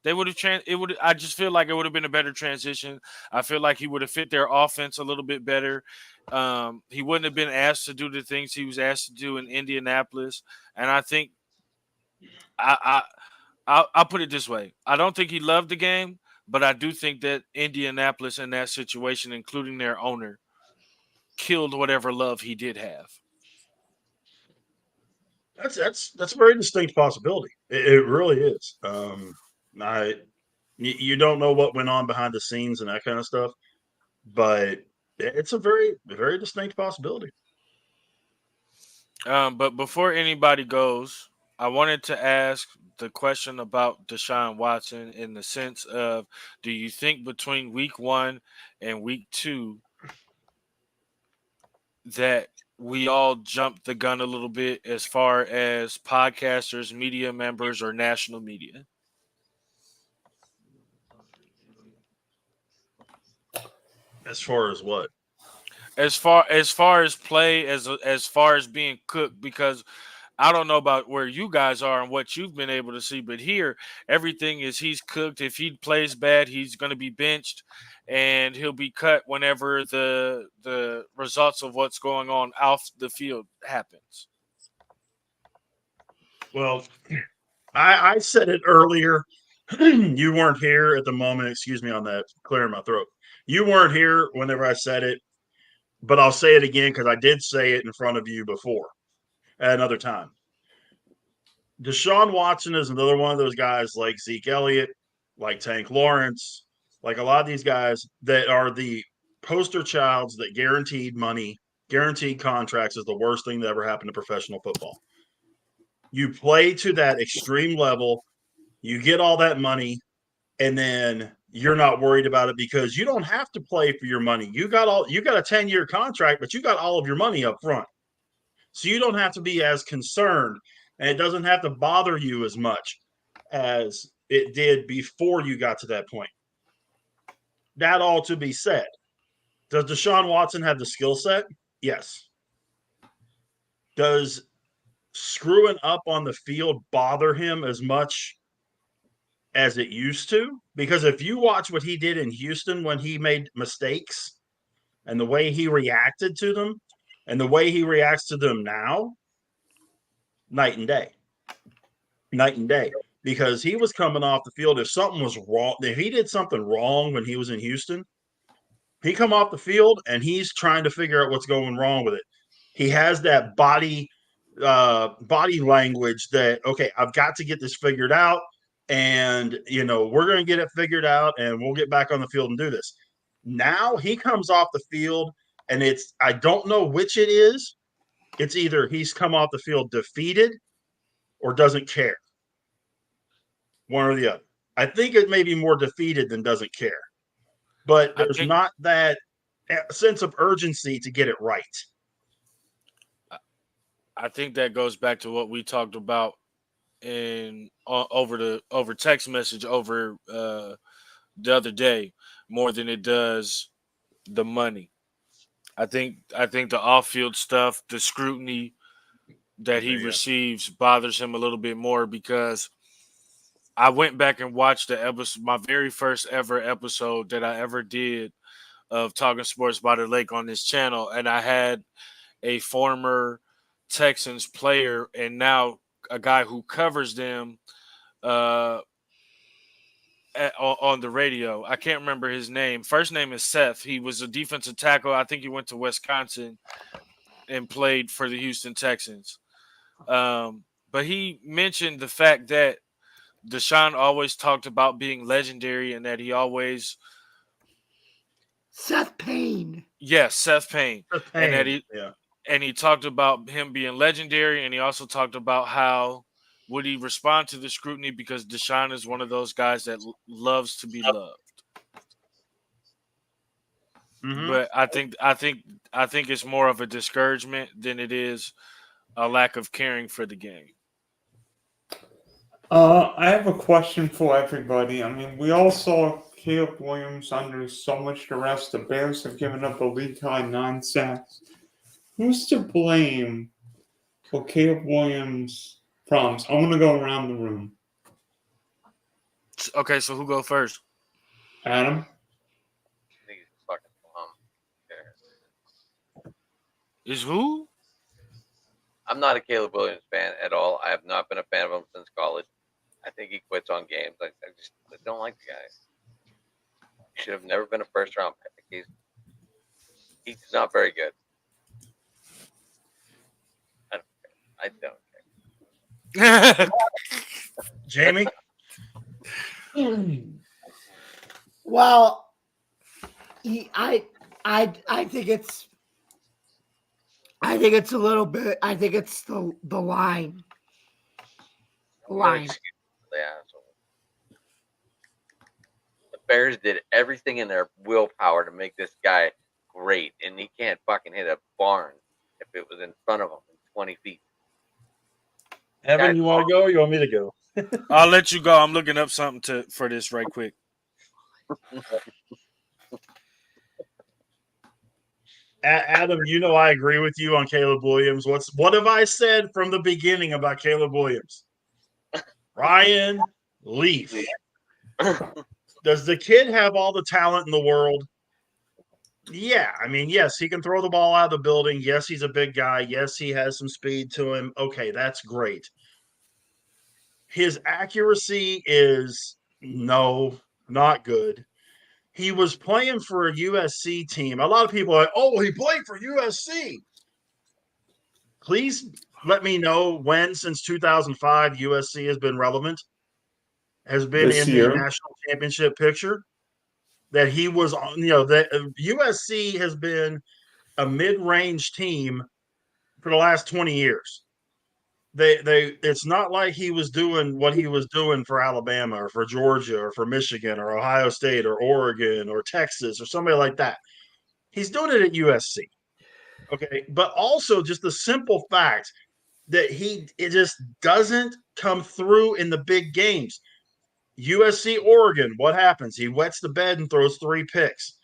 They would have it would. I just feel like it would have been a better transition. I feel like he would have fit their offense a little bit better. He wouldn't have been asked to do the things he was asked to do in Indianapolis. And I think I'll put it this way: I don't think he loved the game, but I do think that Indianapolis in that situation, including their owner, killed whatever love he did have. That's a very distinct possibility. It really is. I you don't know what went on behind the scenes and that kind of stuff, but it's a very distinct possibility. But before anybody goes, I wanted to ask the question about Deshaun Watson in the sense of, do you think between week 1 and week 2 that we all jumped the gun a little bit as far as podcasters, media members, or national media? As far as what? As far as play, as far as being cooked, because I don't know about where you guys are and what you've been able to see, but here everything is he's cooked. If he plays bad, he's going to be benched, and he'll be cut whenever the results of what's going on off the field happens. Well, I said it earlier. You weren't here at the moment. Excuse me on that, clearing my throat. You weren't here whenever I said it, but I'll say it again because I did say it in front of you before at another time. Deshaun Watson is another one of those guys like Zeke Elliott, like Tank Lawrence, like a lot of these guys that are the poster childs that guaranteed money, guaranteed contracts is the worst thing that ever happened to professional football. You play to that extreme level, you get all that money, and then you're not worried about it because you don't have to play for your money. You got a 10-year contract, but you got all of your money up front. So you don't have to be as concerned, and it doesn't have to bother you as much as it did before you got to that point. That all to be said. Does Deshaun Watson have the skill set? Yes. Does screwing up on the field bother him as much as it used to? Because if you watch what he did in Houston when he made mistakes and the way he reacted to them and the way he reacts to them now, night and day. Night and day. Because he was coming off the field. If something was wrong, if he did something wrong when he was in Houston, he come off the field and he's trying to figure out what's going wrong with it. He has that body language that, okay, I've got to get this figured out. And, we're going to get it figured out and we'll get back on the field and do this. Now he comes off the field and I don't know which it is. It's either he's come off the field defeated or doesn't care. One or the other. I think it may be more defeated than doesn't care. But there's not that sense of urgency to get it right. I think that goes back to what we talked about over text message over the other day more than it does the money. I think the off field stuff, the scrutiny that he There you go. receives bothers him a little bit more because I went back and watched the episode, my very first ever episode that I ever did of Talking Sports by the Lake on this channel, and I had a former Texans player and now a guy who covers them uh, on the radio. I can't remember his name. First name is Seth. He was a defensive tackle. I think he went to Wisconsin and played for the Houston Texans. But he mentioned the fact that Deshaun always talked about being legendary and that he always, Seth Payne. yes, Seth Payne, and that Yeah. he talked about him being legendary, and he also talked about how would he respond to the scrutiny because Deshaun is one of those guys that loves to be loved. Mhm. But I think it's more of a discouragement than it is a lack of caring for the game. I have a question for everybody. I mean, we all saw Caleb Williams under so much duress. The Bears have given up a league-high 9 sacks. Who's to blame for Caleb Williams' problems? I'm going to go around the room. Okay, so who go first? Adam? I think he's fucking bum. Is who? I'm not a Caleb Williams fan at all. I have not been a fan of him since college. I think he quits on games. I don't like the guy. He should have never been a first round pick. He's not very good. I don't care. Jamie? Well, I think it's a little bit. I think it's the line. Line. Yeah. The Bears did everything in their willpower to make this guy great, and he can't fucking hit a barn if it was in front of him in 20 feet. Evan, you want to go or you want me to go? I'll let you go. I'm looking up something for this right quick. Adam, you know I agree with you on Caleb Williams. What have I said from the beginning about Caleb Williams? Ryan Leaf. Does the kid have all the talent in the world? Yeah. I mean, yes, he can throw the ball out of the building. Yes, he's a big guy. Yes, he has some speed to him. Okay, that's great. His accuracy is not good. He was playing for a USC team. A lot of people are like, oh, he played for USC. Please let me know when, since 2005, USC has been relevant, has been This in year. the national championship picture, that he was on, that USC has been a mid-range team for the last 20 years. It's not like he was doing what he was doing for Alabama or for Georgia or for Michigan or Ohio State or Oregon or Texas or somebody like that. He's doing it at USC. Okay. But also just the simple fact that it just doesn't come through in the big games. USC, Oregon, what happens? He wets the bed and throws 3 picks.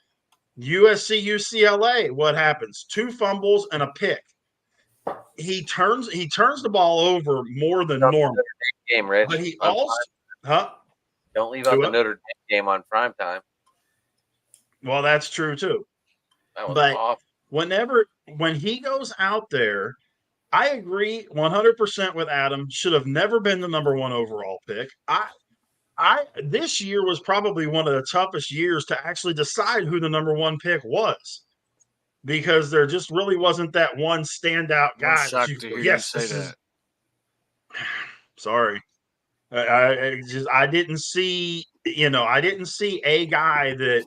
USC, UCLA, what happens? 2 fumbles and a pick. He turns the ball over more than normal. Game, Rich. But he also, Don't leave out the Notre Dame game on prime time. Well, that's true too. That was But awful. when he goes out there, I agree 100% with Adam. Should have never been the number 1 overall pick. This year was probably one of the toughest years to actually decide who the number 1 pick was, because there just really wasn't that one standout guy. I'm shocked to hear you say that. Sorry, I didn't see a guy that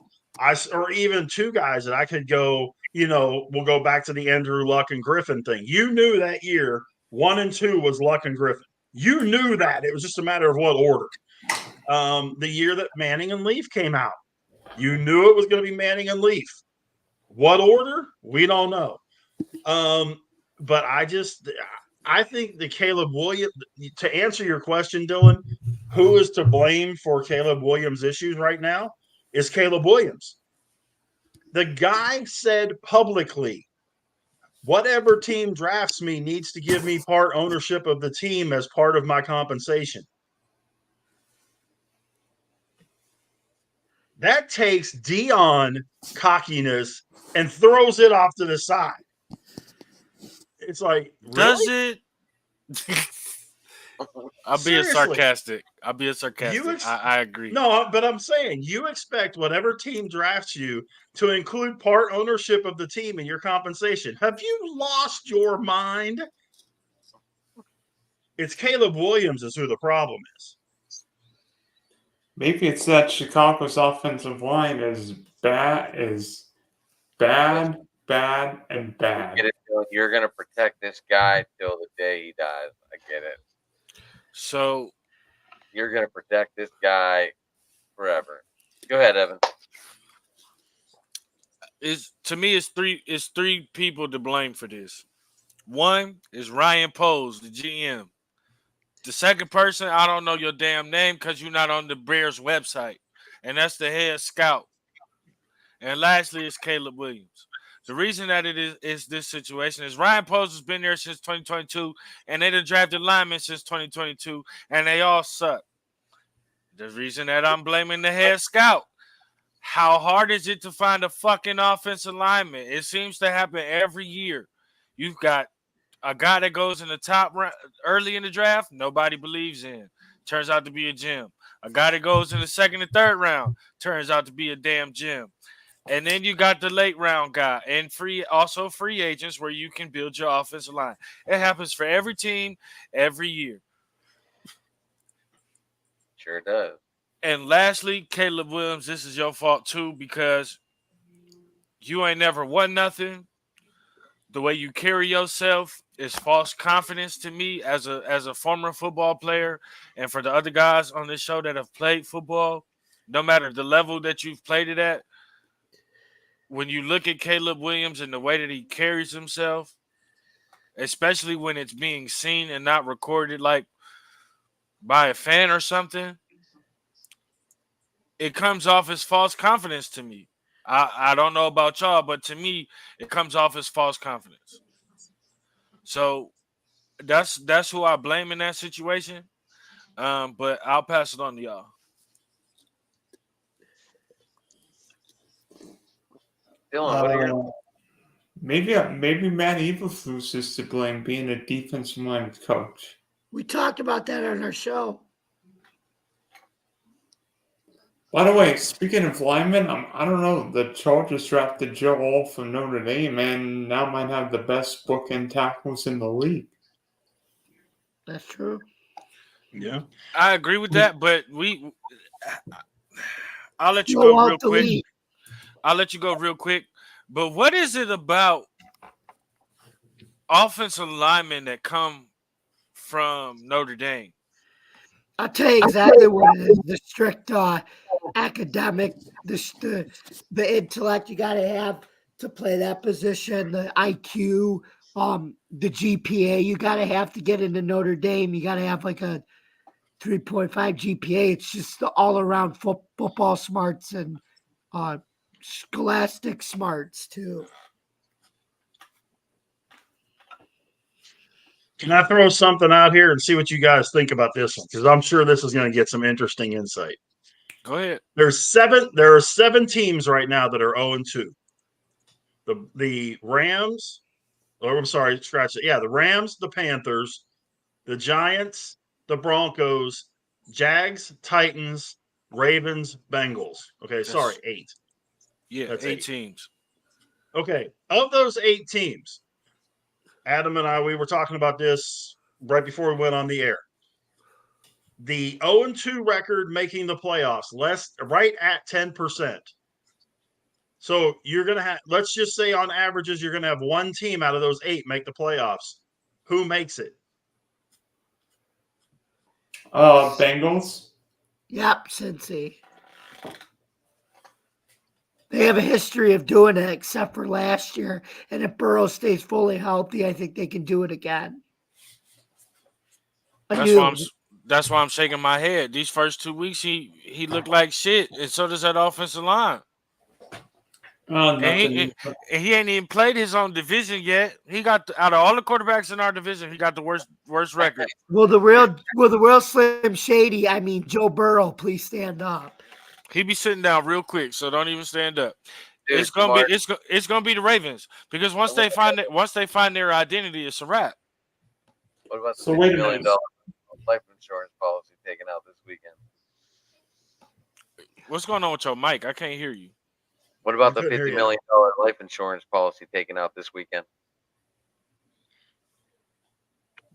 or even 2 guys that I could go. We'll go back to the Andrew Luck and Griffin thing. You knew that year 1 and 2 was Luck and Griffin. You knew that. It was just a matter of what order. The year that Manning and Leaf came out, you knew it was going to be Manning and Leaf. What order? We don't know. But I think the Caleb Williams, to answer your question, Dylan, who is to blame for Caleb Williams' issues right now is Caleb Williams. The guy said publicly, whatever team drafts me needs to give me part ownership of the team as part of my compensation. That takes Deion cockiness and throws it off to the side. It's like, Does really? it? I'll be sarcastic. I agree. No, but I'm saying you expect whatever team drafts you to include part ownership of the team in your compensation. Have you lost your mind? It's Caleb Williams is who the problem is. Maybe it's that Chicago's offensive line is bad, bad, and bad. Get it, Dylan. You're going to protect this guy till the day he dies. I get it. So You're going to protect this guy forever. Go ahead, Evan. to me, it's three people to blame for this. One is Ryan Poles, the GM. The second person, I don't know your damn name because you're not on the Bears website, and that's the head scout. And lastly, is Caleb Williams. The reason that it is this situation is Ryan Poles has been there since 2022, and they done drafted linemen since 2022, and they all suck. The reason that I'm blaming the head scout. How hard is it to find a fucking offensive lineman? It seems to happen every year. You've got a guy that goes in the top round early in the draft, nobody believes in. Turns out to be a gem. A guy that goes in the second and third round turns out to be a damn gem. And then you got the late round guy and free agents where you can build your offensive line. It happens for every team every year. Sure does. And lastly, Caleb Williams, this is your fault too because you ain't never won nothing. The way you carry yourself is false confidence to me as a former football player, and for the other guys on this show that have played football, no matter the level that you've played it at, when you look at Caleb Williams and the way that he carries himself, especially when it's being seen and not recorded like by a fan or something, it comes off as false confidence to me. I don't know about y'all, but to me, it comes off as false confidence. So that's who I blame in that situation. But I'll pass it on to y'all. Dylan, what are your Maybe Matt Eberflus is to blame, being a defensive line coach. We talked about that on our show. By the way, speaking of linemen, I don't know. The Chargers drafted Joe All from Notre Dame, and now might have the best bookend tackles in the league. That's true. Yeah. I agree with that, but I'll let you go real quick. I'll let you go real quick. But what is it about offensive linemen that come from Notre Dame? I'll tell you exactly what it is. The strict academic, the intellect you got to have to play that position, the IQ, the GPA you got to have to get into Notre Dame. You got to have like a 3.5 GPA. It's just the all-around football smarts and scholastic smarts too. Can I throw something out here and see what you guys think about this one? Because I'm sure this is going to get some interesting insight. Go ahead. There are 7 teams right now that are 0-2. The Rams, or I'm sorry, scratch it. Yeah, the Rams, the Panthers, the Giants, the Broncos, Jags, Titans, Ravens, Bengals. Okay, sorry, 8. Yeah, That's 8 teams. Okay, of those 8 teams, Adam and I, we were talking about this right before we went on the air. The 0-2 record making the playoffs, right at 10%. So you're going to have, let's just say on averages, you're going to have 1 team out of those 8 make the playoffs. Who makes it? Bengals. Yep, Cincy. They have a history of doing it, except for last year. And if Burrow stays fully healthy, I think they can do it again. That's why I'm shaking my head. These first 2 weeks, he looked like shit, and so does that offensive line. And Nothing. he ain't even played his own division yet. He got out of all the quarterbacks in our division, he got the worst record. Will the real Slim Shady, I mean Joe Burrow, please stand up. He be sitting down real quick, so don't even stand up. Dude, It's gonna Mark, be it's gonna be the Ravens because once they find their identity, it's a wrap. what about the So $50 wait a million minute. life insurance policy taken out this weekend? What's going on with your mic? I can't hear you. What about I the couldn't hear $50 you. million life insurance policy taken out this weekend?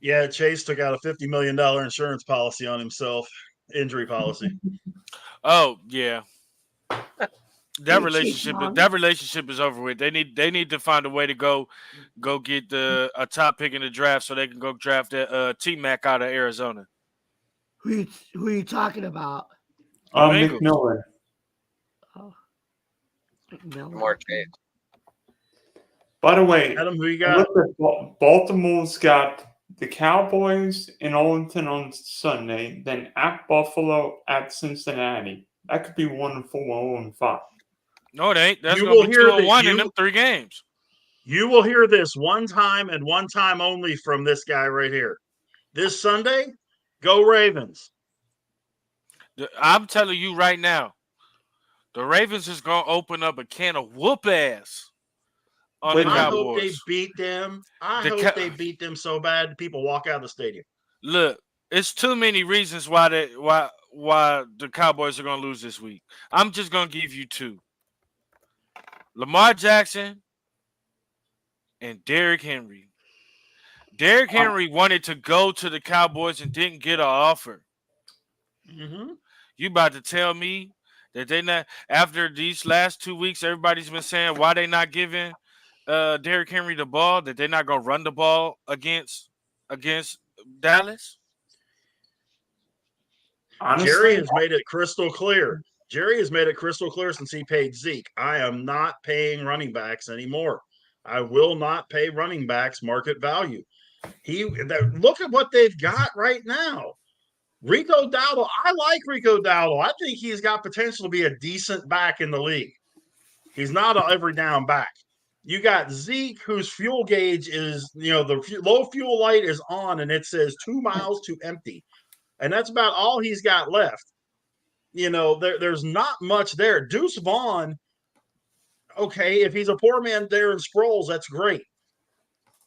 Yeah, Chase took out a $50 million insurance policy on himself, injury policy. Oh yeah. That Hey, Chase Young. relationship is over with. They need to find a way to go get a top pick in the draft so they can go draft T-Mac out of Arizona. Who you talking about? Bengals. McMillan. Oh, McMillan. More Chase. By the way, Adam, who you I got? looked at Baltimore's got the Cowboys in Arlington on Sunday, then at Buffalo, at Cincinnati. That could be 1-4, 0-5. No, it ain't. That's You gonna will be hear 2-1 that in them 3 games. You will hear this one time and one time only from this guy right here. This Sunday, go Ravens. I'm telling you right now, the Ravens is gonna open up a can of whoop ass on the I hope they Cowboys. beat them. I The hope they beat them so bad people walk out of the stadium. Look, it's too many reasons why the Cowboys are gonna lose this week. I'm just gonna give you 2. Lamar Jackson and Derrick Henry. Derrick Henry wanted to go to the Cowboys and didn't get an offer. Mm-hmm. You about to tell me that they not after these last 2 weeks, everybody's been saying why they not giving Derrick Henry the ball, that they're not gonna run the ball against Dallas? Honestly, Jerry has made it crystal clear. Jerry has made it crystal clear since he paid Zeke. I am not paying running backs anymore. I will not pay running backs market value. Look at what they've got right now. Rico Dowdle, I like Rico Dowdle. I think he's got potential to be a decent back in the league. He's not an every down back. You got Zeke, whose fuel gauge is, the low fuel light is on and it says 2 miles to empty. And that's about all he's got left. There's not much there. Deuce Vaughn, okay, if he's a poor man Darren Sproles, that's great.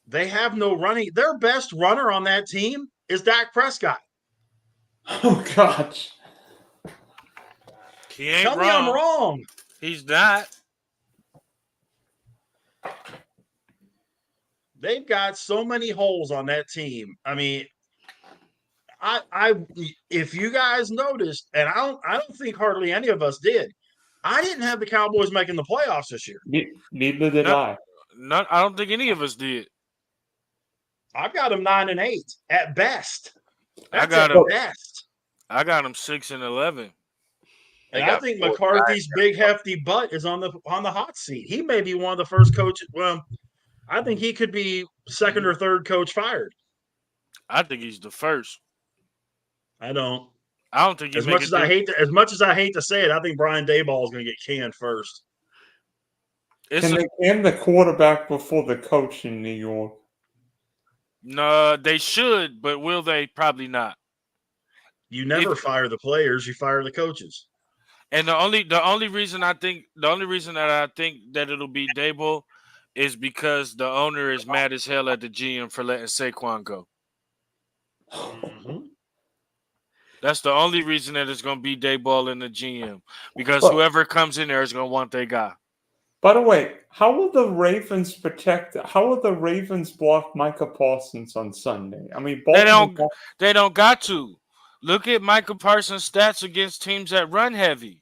They have no running. Their best runner on that team is Dak Prescott. oh gosh. He ain't Tell wrong. me I'm wrong. He's not. They've got so many holes on that team. I mean, if you guys noticed, and I don't think hardly any of us did, I didn't have the Cowboys making the playoffs this year. Neither did I. I don't think any of us did. I've got them 9-8 at best. I That's got at them. best. I got them 6-11. And They I got think 4 McCarthy's guys. big hefty butt is on the hot seat. He may be one of the first coaches. Well, I think he could be second or third coach fired. I think he's the first. I don't. I don't think As much as I hate to say it, I think Brian Daboll is going to get canned first. Can they can the quarterback before the coach in New York? No, they should, but will they? Probably not. You never fire the players; you fire the coaches. And the only reason that I think that it'll be Dable is because the owner is mad as hell at the GM for letting Saquon go. Mm-hmm. That's the only reason that it's going to be Dayball and the GM, because Well- whoever comes in there is going to want their guy. By the way, how will the Ravens block Micah Parsons on Sunday? I mean, They don't got to. Look at Michael Parsons' stats against teams that run heavy.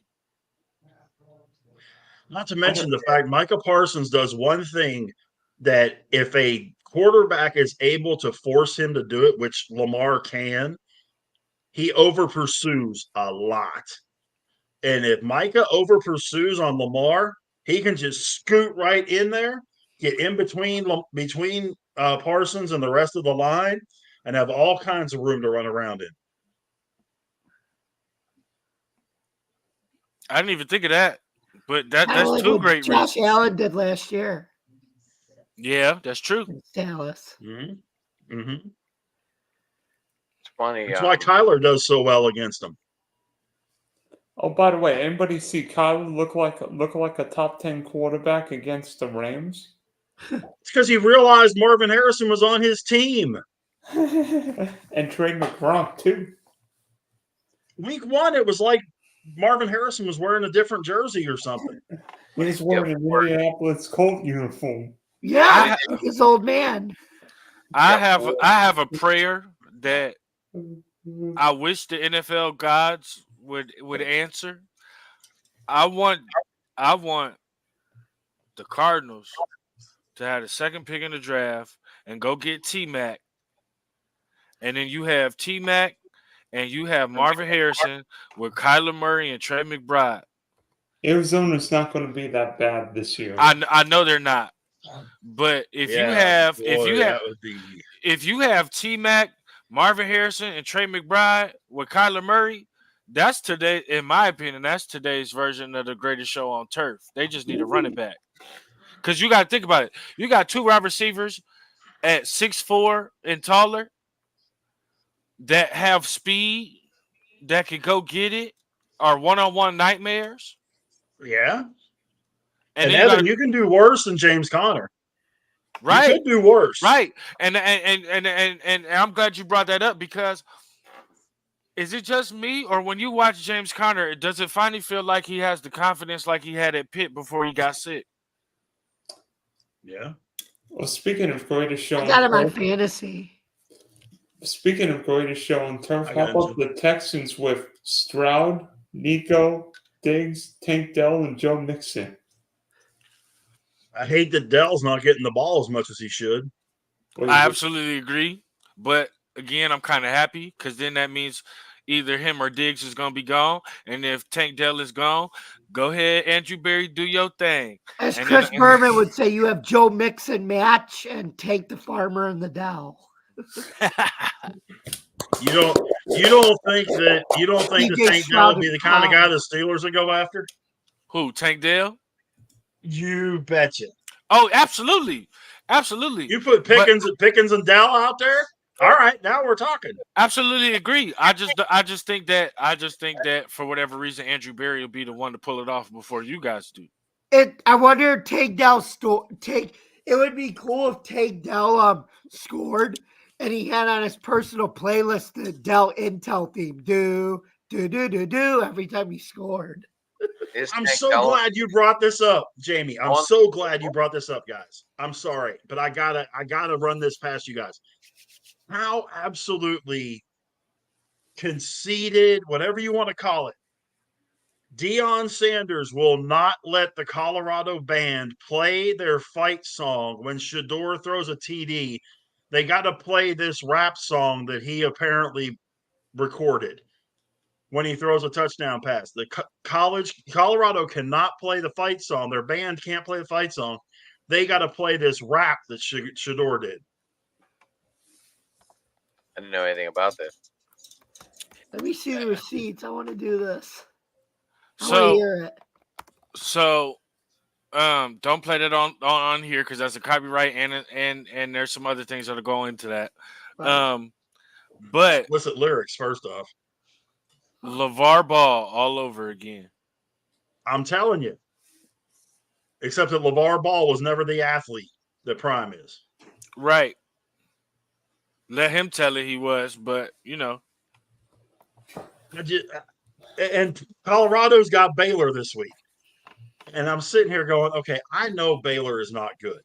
Not to mention the fact Micah Parsons does one thing that if a quarterback is able to force him to do it, which Lamar can, he over pursues a lot. And if Micah over pursues on Lamar, he can just scoot right in there, get in between Parsons and the rest of the line. and have all kinds of room to run around in. I didn't even think of that, but Kinda that's like two what great Josh reasons. Allen did last year Yeah, that's true. in Dallas. Mm-hmm. Mm-hmm. It's funny. That's why Kyler does so well against them. Oh, by the way, anybody see Kyler look like a top 10 quarterback against the Rams? It's because he realized Marvin Harrison was on his team. And Trey McGraw too. Week 1, it was like Marvin Harrison was wearing a different jersey or something. He was wearing an Indianapolis Colt uniform. Yeah, like his old man. I have a prayer that I wish the NFL gods would answer. I want the Cardinals to have the second pick in the draft and go get T-Mac. And then you have T-Mac and you have Marvin Harrison with Kyler Murray and Trey McBride. Arizona's not going to be that bad this year. I know they're not. But if you have T-Mac, Marvin Harrison, and Trey McBride with Kyler Murray, that's today, in my opinion, that's today's version of the greatest show on turf. They just need a running back. Because you got to think about it. You got 2 wide receivers at 6'4" and taller that have speed, that can go get it, are one-on-one nightmares. Yeah. And And then Evan, you can do worse than James Conner. right. You could do worse. Right. And I'm glad you brought that up, because is it just me, or when you watch James Conner, does it finally feel like he has the confidence like he had at Pitt before he got sick? Yeah. Well, speaking of greatest show I got him on on turf, fantasy. speaking of greatest show on turf, I how got about the Texans with Stroud, Nico, Diggs, Tank Dell, and Joe Mixon? I hate that Dell's not getting the ball as much as he should. I absolutely agree. But again, I'm kind of happy, because then that means either him or Diggs is going to be gone. And if Tank Dell is gone, go ahead, Andrew Berry, do your thing. As And Chris then- Berman would say, you have Joe Mixon match and take the farmer and the Dow. You don't think that DJ Tank Dell would be Stroud the kind of guy Powell. the Steelers would go after? Who, Tank Dell? You betcha. Oh, absolutely. Absolutely. You put Pickens and Dell out there? All right, now we're talking. Absolutely agree. I just think that for whatever reason, Andrew Berry will be the one to pull it off before you guys do. I wonder if Tank Dell it would be cool if Tank Dell scored and he had on his personal playlist the Dell Intel theme. Do every time he scored. I'm Tank so Dell- glad you brought this up, Jamie. I'm so glad you brought this up, guys. I'm sorry, but I gotta run this past you guys. How absolutely conceited, whatever you want to call it, Deion Sanders will not let the Colorado band play their fight song when Shador throws a TD. They got to play this rap song that he apparently recorded when he throws a touchdown pass. The Colorado cannot play the fight song. Their band can't play the fight song. They got to play this rap that Shador did. I didn't know anything about this. Let me see the receipts. I want to do this. I want to So hear it. don't play that on here, because that's a copyright, and there's some other things that are going into that. Right. But Explicit lyrics, first off. LeVar Ball all over again. I'm telling you. Except that LeVar Ball was never the athlete that Prime is. Right. Let him tell it he was, but And Colorado's got Baylor this week. And I'm sitting here going, okay, I know Baylor is not good.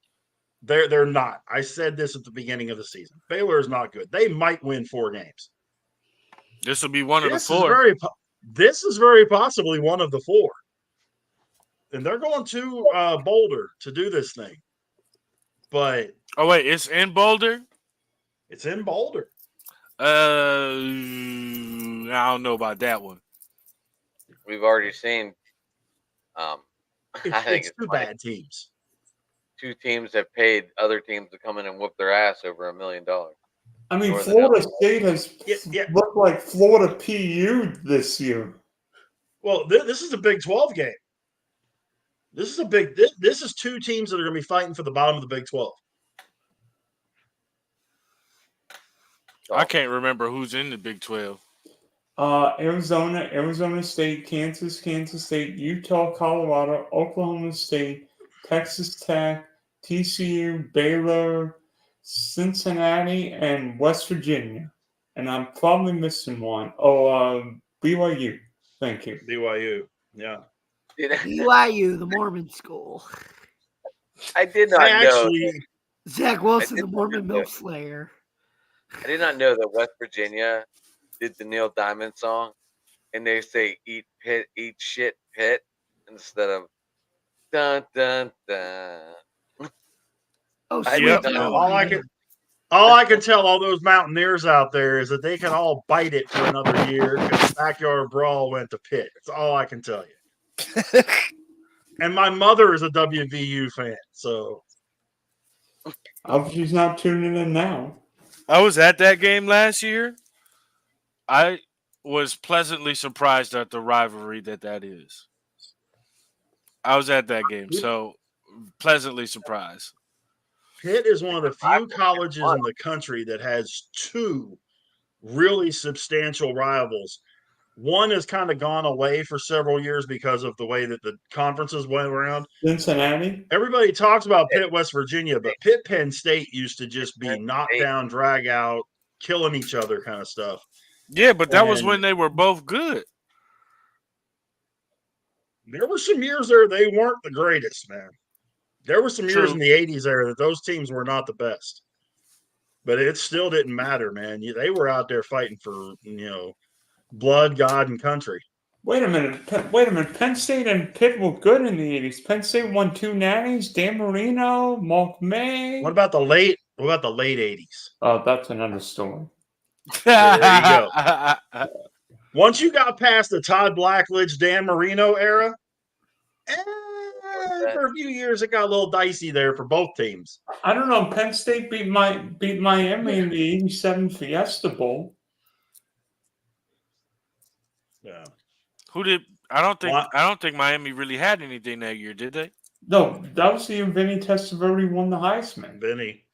They're not. I said this at the beginning of the season. Baylor is not good. They might win 4 games. this will be one of the 4. This is very possibly one of the 4. And they're going to Boulder to do this thing. But Oh wait, it's in Boulder. it's in Boulder. I don't know about that one. We've already seen. I think It's it's two funny. bad teams. 2 teams have paid other teams to come in and whoop their ass over $1 million. I mean, Northern Florida State has Yeah. looked like Florida PU this year. Well, this is a Big 12 game. This is two teams that are going to be fighting for the bottom of the Big 12. I can't remember who's in the Big 12. Arizona State, Kansas State, Utah, Colorado, Oklahoma State, Texas Tech, TCU, Baylor, Cincinnati, and West Virginia. And I'm probably missing one. BYU. Thank you. BYU. Yeah. BYU, the Mormon school. I did not I know. actually, Zach Wilson, did the not Mormon know. milk slayer. I did not know that West Virginia did the Neil Diamond song, and they say "eat shit, pit" instead of "dun dun dun." Oh, I sweet Yep. did not know. all I can tell all those Mountaineers out there is that they can all bite it for another year because Backyard Brawl went to Pitt. That's all I can tell you. And my mother is a WVU fan, so I hope she's not tuning in now. I was at that game last year. I was pleasantly surprised at the rivalry that is. I was at that game, so pleasantly surprised. Pitt is one of the few colleges in the country that has two really substantial rivals. One has kind of gone away for several years because of the way that the conferences went around. Cincinnati? Everybody talks about Pitt, West Virginia, but Pitt, Penn State used to just be knockdown, drag out, killing each other kind of stuff. Yeah, but that was And- when they were both good. There were some years there they weren't the greatest, man. There were some years True. in the 80s there that those teams were not the best. But it still didn't matter, man. They were out there fighting for, blood, God, and country. Wait a minute. Penn State and Pitt were good in the 80s. Penn State won 2 natties. Dan Marino, Mark May. What about the late 80s? Oh, that's another story. There you Once you got past the Todd Blackledge, Dan Marino era, for a few years it got a little dicey there for both teams. I don't know. Penn State beat Miami in the 87 Fiesta Bowl. Yeah. Who did? I don't think Miami really had anything that year, did they? No, that was the year Vinny Testaverde won the Heisman. Benny.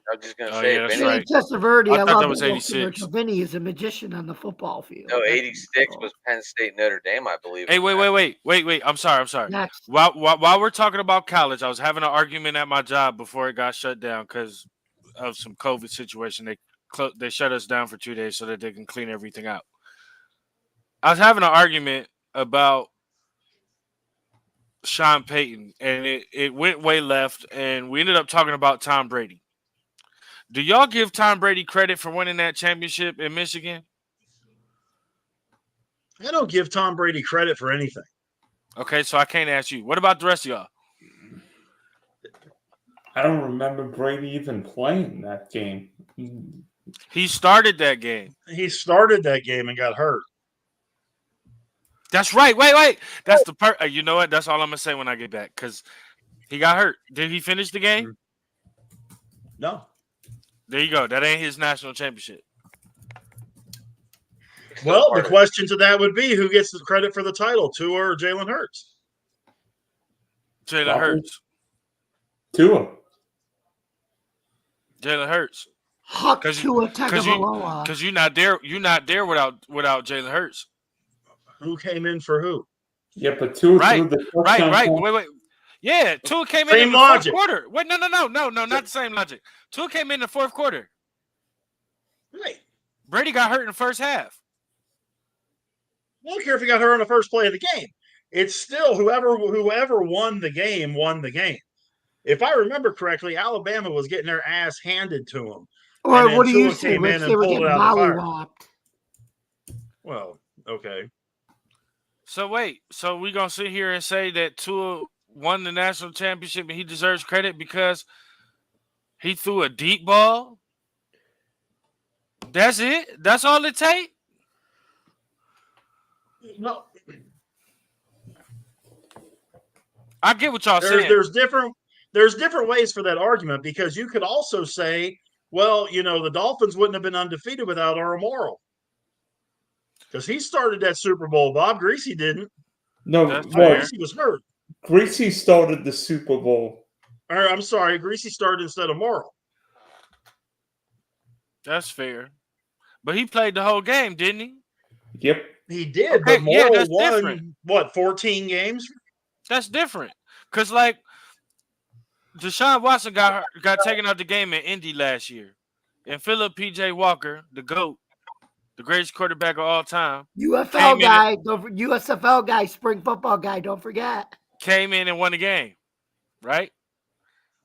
I was just gonna Oh, say, yeah, that's Vinny, right. Testaverde, I I thought love that was the 86. Vinny is a magician on the football field. no, 86 was Penn State Notre Dame, I believe. Hey, wait. I'm sorry. Next. While we're talking about college, I was having an argument at my job before it got shut down because of some COVID situation. They shut us down for 2 days so that they can clean everything out. I was having an argument about Sean Payton, and it went way left, and we ended up talking about Tom Brady. Do y'all give Tom Brady credit for winning that championship in Michigan? I don't give Tom Brady credit for anything. Okay, so I can't ask you. What about the rest of y'all? I don't remember Brady even playing that game. He started that game. He started that game and got hurt. That's right. Wait. That's the part. You know what? That's all I'm gonna say when I get back because he got hurt. Did he finish the game? No. There you go. That ain't his national championship. Well, the question to that would be who gets the credit for the title, Tua or Jalen Hurts? Jalen Hurts. Tua. Jalen Hurts. Huck 'Cause Tua Tagovailoa. Because you're not there. You're not there without Jalen Hurts. Who came in for who? Yeah, but Tua Right, threw the touchdown Right. pass. Wait. Yeah, Tua came in Same the logic. fourth quarter. Wait, no, not the same logic. Tua came in the fourth quarter. Right. Brady got hurt in the first half. I don't care if he got hurt on the first play of the game. It's still whoever won the game won the game. If I remember correctly, Alabama was getting their ass handed to them. Or and then what do you Tua say, came Rich? in They and were pulled getting it out of the fire. mollywopped. Well, okay. So wait, so we gonna sit here and say that Tua won the national championship and he deserves credit because he threw a deep ball? That's it? That's all it takes? No, I get what y'all saying. there's different ways for that argument because you could also say Well, the Dolphins wouldn't have been undefeated without Earl Morrall because he started that Super Bowl. Bob Greasy didn't. No, That's Bob well, fair. Greasy was hurt. Greasy started the Super Bowl. Or, I'm sorry, Greasy started instead of Morrall. That's fair. But he played the whole game, didn't he? Yep. He did, Okay, but yeah, Morrall that's won different. 14 games? That's different. Because, like, Deshaun Watson got taken out the game in Indy last year. And Philip P.J. Walker, the GOAT, the greatest quarterback of all time, UFL guy, USFL guy, spring football guy. Don't forget. came in and won the game, right?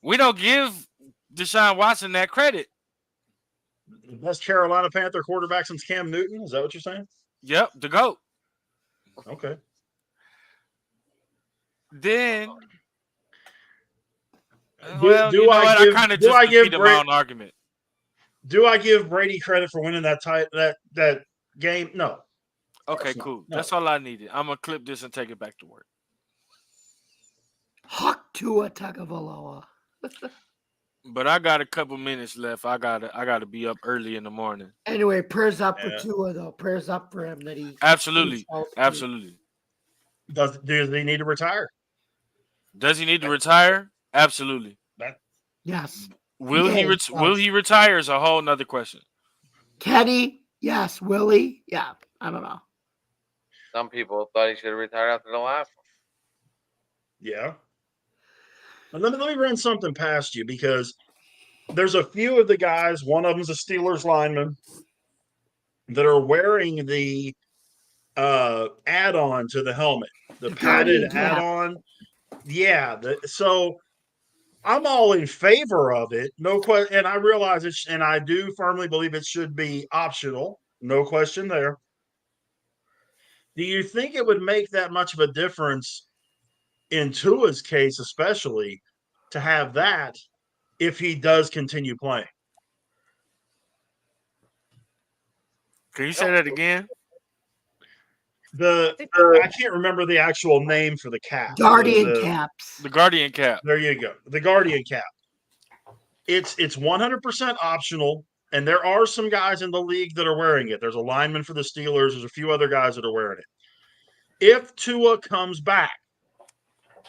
We don't give Deshaun Watson that credit. The best Carolina Panther quarterback since Cam Newton? Is that what you're saying? Yep, the GOAT. Okay. Then, Do well, I you know what? give- I kind of do just I give defeated my Brady- own argument. Do I give Brady credit for winning that game? No. Okay, not. cool. No. That's all I needed. I'm gonna clip this and take it back to work. Huck Tua Tagovailoa. But I got a couple minutes left. I gotta be up early in the morning. Anyway, prayers up for Yeah. Tua though. Prayers up for him that he Absolutely, healthy. absolutely. Does he need to retire? Does he need to retire? Absolutely. Yes. Will Yeah, Will he retire? Is a whole nother question. Teddy, yes. Willie, yeah. I don't know. Some people thought he should have retired after the last one. Yeah. And let me run something past you because there's a few of the guys, one of them's a Steelers lineman, that are wearing the add-on to the helmet, the The padded Guardian cap. add-on. Yeah. So I'm all in favor of it. No question. And I realize it, and I do firmly believe it should be optional. No question there. Do you think it would make that much of a difference in Tua's case, especially to have that if he does continue playing? Can you say that again? I can't remember the actual name for the cap. Guardian caps. The Guardian cap. There you go. The Guardian cap. It's 100% optional, and there are some guys in the league that are wearing it. There's a lineman for the Steelers. There's a few other guys that are wearing it. If Tua comes back,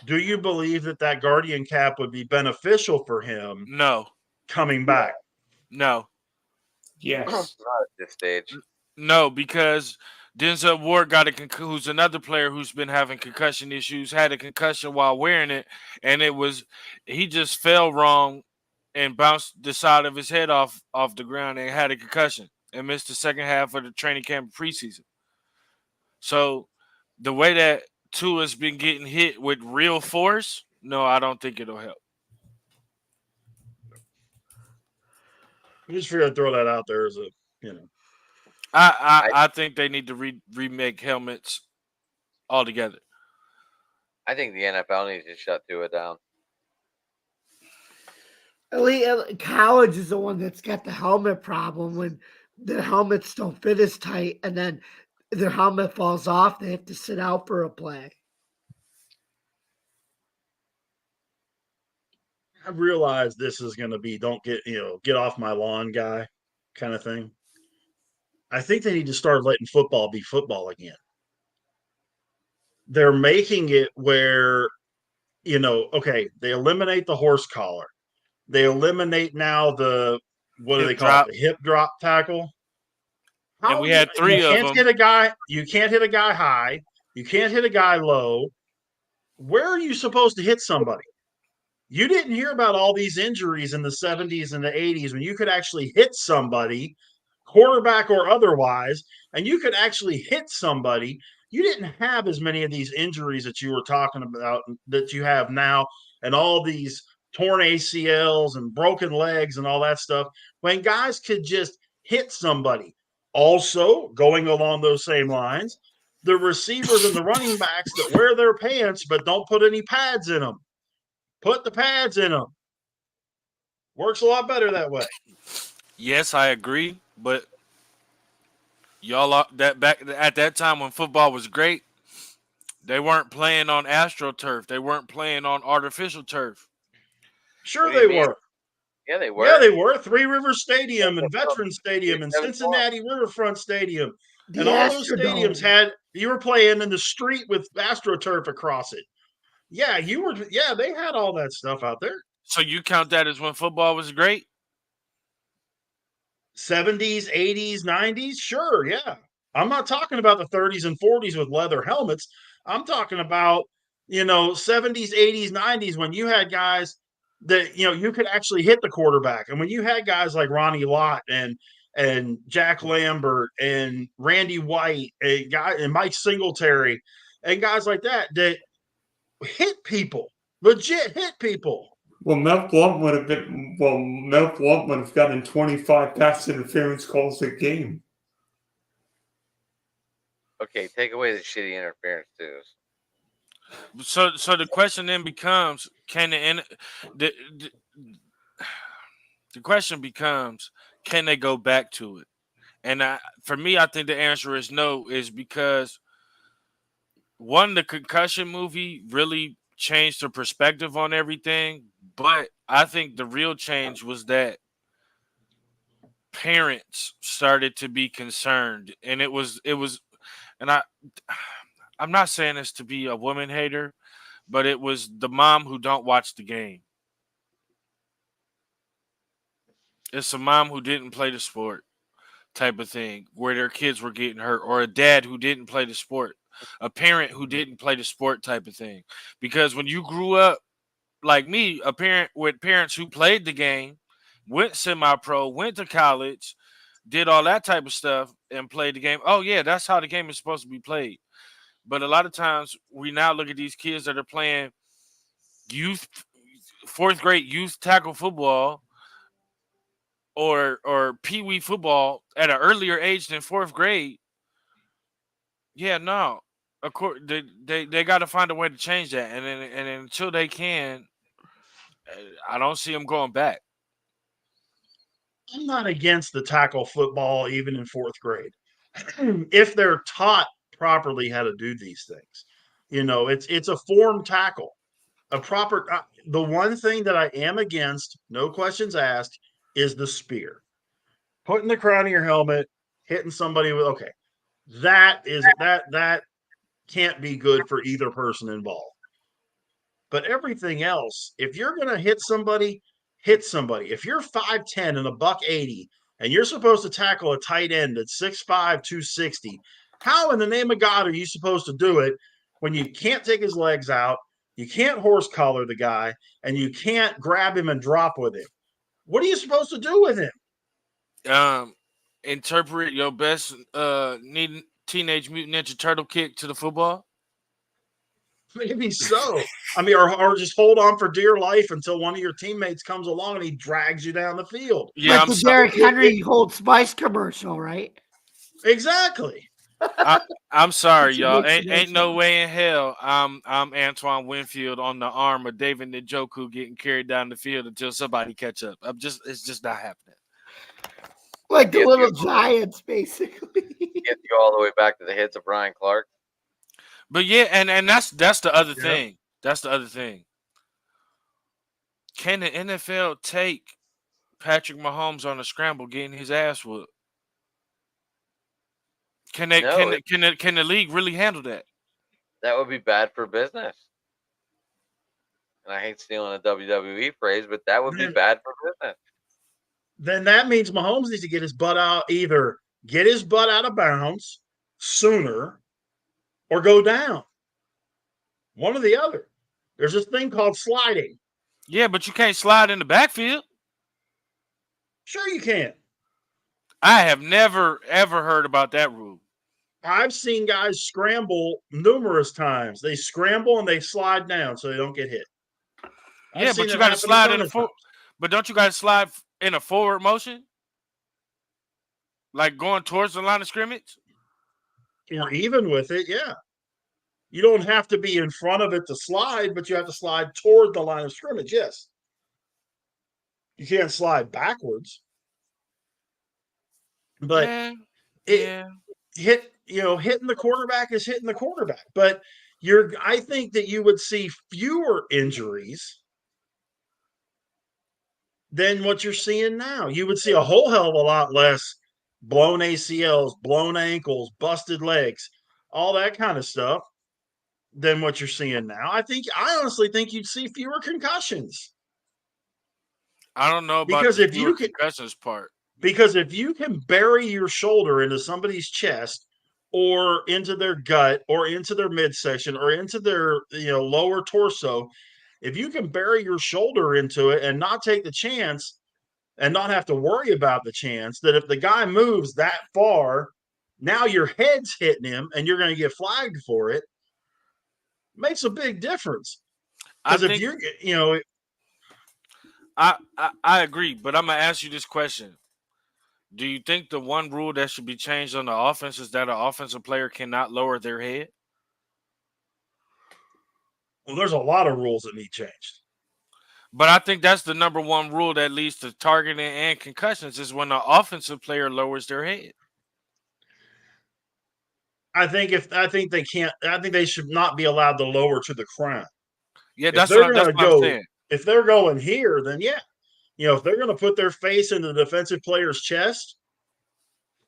do you believe that Guardian cap would be beneficial for him No, coming back? no, Yes. Not at this stage. no, because Denzel Ward who's another player who's been having concussion issues, had a concussion while wearing it, and he just fell wrong and bounced the side of his head off the ground and had a concussion and missed the second half of the training camp preseason. So the way that Tua's been getting hit with real force, no, I don't think it'll help. I just figured I'd throw that out there as a, I think they need to remake helmets altogether. I think the NFL needs to shut Tua down. College is the one that's got the helmet problem when the helmets don't fit as tight and then their helmet falls off. They have to sit out for a play. I realize this is going to be don't get off my lawn guy kind of thing. I think they need to start letting football be football again. They're making it where, okay, they eliminate the horse collar. They eliminate now the, what do they call it? The hip drop tackle. And we had three of them. You can't hit a guy high. You can't hit a guy low. Where are you supposed to hit somebody? You didn't hear about all these injuries in the 70s and the 80s when you could actually hit somebody, quarterback or otherwise, and you could actually hit somebody. You didn't have as many of these injuries that you were talking about that you have now, and all these torn ACLs and broken legs and all that stuff, when guys could just hit somebody. Also, going along those same lines, the receivers and the running backs that wear their pants but don't put any pads in them. Put the pads in them. Works a lot better that way. Yes, I agree, but y'all back at that time when football was great, they weren't playing on AstroTurf. They weren't playing on artificial turf. Sure What do you they mean? were. Yeah, they were. Yeah, they were. Three River Stadium and Yeah, Veterans Stadium and 7-4. Cincinnati Riverfront Stadium. The And all those stadiums Astrodome. you were playing in the street with AstroTurf across it. Yeah, they had all that stuff out there. So you count that as when football was great? 70s, 80s, 90s, sure, yeah. I'm not talking about the 30s and 40s with leather helmets. I'm talking about, 70s, 80s, 90s when you had guys that, you could actually hit the quarterback. And when you had guys like Ronnie Lott and Jack Lambert and Randy White and Mike Singletary and guys like that hit people, legit hit people. Well, Mel Blount would have gotten 25 pass interference calls a game. Okay, take away the shitty interference too. So the question then becomes: the question becomes, can they go back to it? And for me, I think the answer is no. Is because one, the concussion movie really changed the perspective on everything, but I think the real change was that parents started to be concerned, and it was, and I'm not saying this to be a woman hater, but it was the mom who don't watch the game. It's a mom who didn't play the sport type of thing where their kids were getting hurt, or a dad who didn't play the sport, a parent who didn't play the sport type of thing. Because when you grew up like me, a parent with parents who played the game, went semi-pro, went to college, did all that type of stuff and played the game. Oh yeah, that's how the game is supposed to be played. But a lot of times we now look at these kids that are playing youth, fourth grade youth tackle football or pee-wee football at an earlier age than fourth grade. Yeah, no. Of course, they got to find a way to change that, and until they can, I don't see them going back. I'm not against the tackle football even in fourth grade if they're taught properly how to do these things. It's a form tackle, a proper. The one thing that I am against, no questions asked, is the spear. Putting the crown of your helmet, hitting somebody with that can't be good for either person involved. But everything else, if you're going to hit somebody, hit somebody. If you're 5'10" and $180 and you're supposed to tackle a tight end at 6'5", 260, how in the name of God are you supposed to do it when you can't take his legs out, you can't horse collar the guy, and you can't grab him and drop with him? What are you supposed to do with him? Interpret your best Teenage Mutant Ninja Turtle kick to the football. Maybe so. I mean, or just hold on for dear life until one of your teammates comes along and he drags you down the field. Yeah, like the Derrick Henry Hold Spice commercial, right? Exactly. I'm sorry, It's y'all. amazing. Ain't no way in hell I'm Antoine Winfield on the arm of David Njoku getting carried down the field until somebody catch up. It's just not happening. Like the little giants, basically. Get you all the way back to the hits of Brian Clark. But yeah, and that's the other thing. That's the other thing. Can the NFL take Patrick Mahomes on a scramble getting his ass whooped? Can the league really handle that? That would be bad for business. And I hate stealing a WWE phrase, but that would be bad for business. Then that means Mahomes needs to get his butt out, either get his butt out of bounds sooner or go down. One or the other. There's this thing called sliding. Yeah, but you can't slide in the backfield. Sure you can. I have never, ever heard about that rule. I've seen guys scramble numerous times. They scramble and they slide down so they don't get hit. Yeah, but you got to slide in but don't you got to slide in a forward motion? Like going towards the line of scrimmage? Or even with it, yeah. You don't have to be in front of it to slide, but you have to slide toward the line of scrimmage, yes. You can't slide backwards. But hitting the quarterback is hitting the quarterback. But I think that you would see fewer injuries than what you're seeing now. You would see a whole hell of a lot less blown ACLs, blown ankles, busted legs, all that kind of stuff than what you're seeing now. I honestly think you'd see fewer concussions. I don't know about Because the if fewer you can, concussions part. because if you can bury your shoulder into somebody's chest or into their gut or into their midsection or into their lower torso, if you can bury your shoulder into it and not take the chance and not have to worry about the chance that if the guy moves that far, now your head's hitting him and you're going to get flagged for it, makes a big difference. I Because if think you're, I agree, but I'm gonna ask you this question. Do you think the one rule that should be changed on the offense is that an offensive player cannot lower their head? well, there's a lot of rules that need changed. But I think that's the number one rule that leads to targeting and concussions is when the offensive player lowers their head. I think they can't. I think they should not be allowed to lower to the crown. Yeah, If that's they're what going to I'm go, saying. if they're going here, then yeah, if they're going to put their face into the defensive player's chest,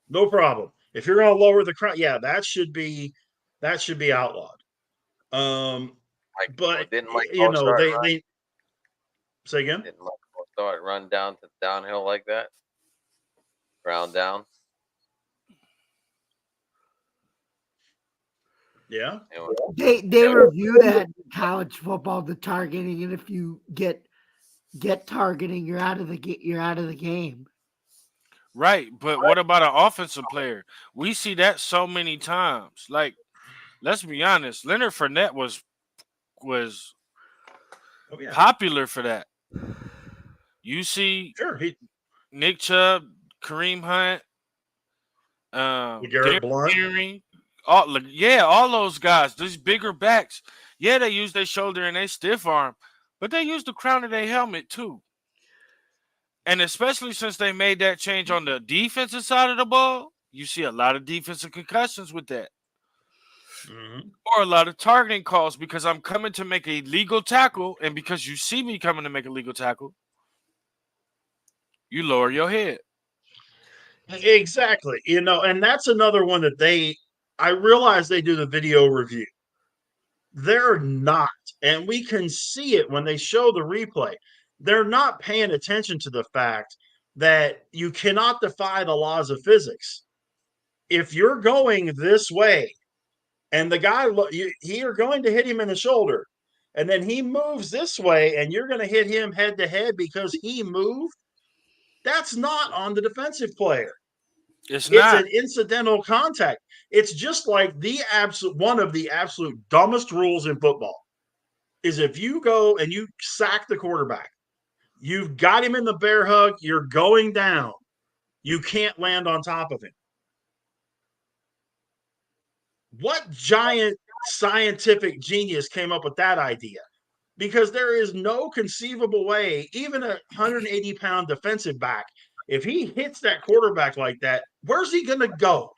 no problem. If you're going to lower the crown, yeah, that should be outlawed. But didn't Mike Bossart they say again. Didn't Mike Bossart run downhill like that? Ground down. Yeah. They review that in college football, the targeting, and if you get targeting, you're out of the game. Right, but what about an offensive player? We see that so many times. Like, let's be honest, Leonard Fournette was Oh, yeah. popular for that. You see Sure. Nick Chubb, Kareem Hunt, Garrett Blunt. Henry, all those guys, these bigger backs. Yeah, they use their shoulder and they stiff arm, but they use the crown of their helmet too. And especially since they made that change on the defensive side of the ball, you see a lot of defensive concussions with that. Mm-hmm. Or a lot of targeting calls because I'm coming to make a legal tackle, and because you see me coming to make a legal tackle, you lower your head. Exactly. And that's another one that I realize they do the video review. They're not, and we can see it when they show the replay. They're not paying attention to the fact that you cannot defy the laws of physics. If you're going this way and the guy, you're going to hit him in the shoulder, and then he moves this way and you're going to hit him head to head because he moved, that's not on the defensive player. It's not an incidental contact. It's just like one of the absolute dumbest rules in football is if you go and you sack the quarterback, you've got him in the bear hug, you're going down, you can't land on top of him. What giant scientific genius came up with that idea? Because there is no conceivable way, even a 180-pound defensive back, if he hits that quarterback like that, where's he going to go?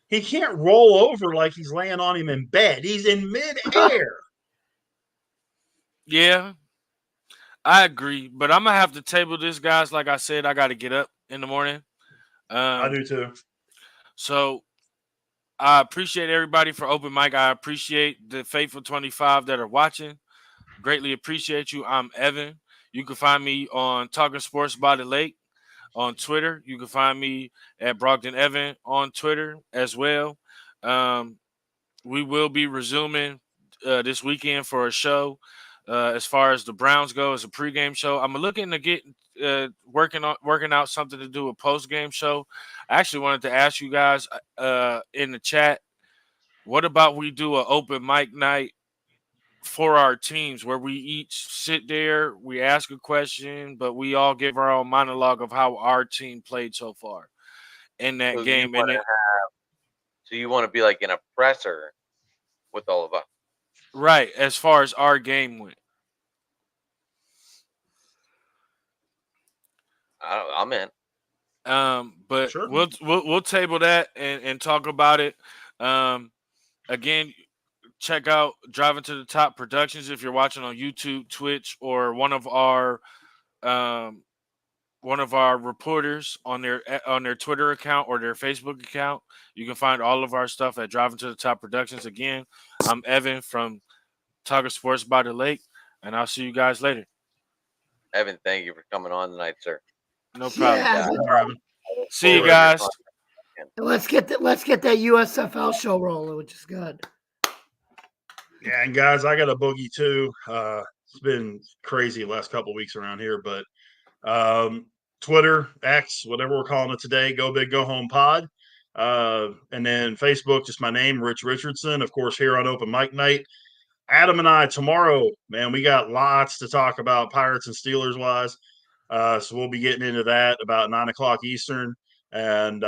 He can't roll over like he's laying on him in bed. He's in midair. Yeah, I agree, but I'm gonna have to table this, guys. Like I said, I got to get up in the morning. I do too. So I appreciate everybody for open mic. I appreciate the faithful 25 that are watching. Greatly appreciate you. I'm Evan. You can find me on Talking Sports by the Lake on Twitter. You can find me at Brogdon Evan on Twitter as well. We will be resuming this weekend for a show. As far as the Browns go, as a pregame show, I'm looking to get working out something to do a postgame show. I actually wanted to ask you guys in the chat, what about we do an open mic night for our teams where we each sit there, we ask a question, but we all give our own monologue of how our team played so far in that game. So you want to be like an oppressor with all of us. Right, as far as our game went. I'm in. But Sure. we'll table that and talk about it. Again, check out Driving to the Top Productions if you're watching on YouTube, Twitch, or one of our one of our reporters on their Twitter account or their Facebook account. You can find all of our stuff at Driving to the Top Productions. Again, I'm Evan from Tiger Sports by the Lake, and I'll see you guys later. Evan, thank you for coming on tonight, sir. No problem. Yeah, Yeah. All right. See you Forward to your guys. content. let's get that USFL show rolling, which is good. Yeah, and guys, I got a boogie too. It's been crazy the last couple of weeks around here, but Twitter, X, whatever we're calling it today, Go Big Go Home Pod. And then Facebook, just my name, Rich Richardson. Of course, here on Open Mic Night. Adam and I tomorrow, man, we got lots to talk about Pirates and Steelers wise. So we'll be getting into that about 9:00 Eastern. And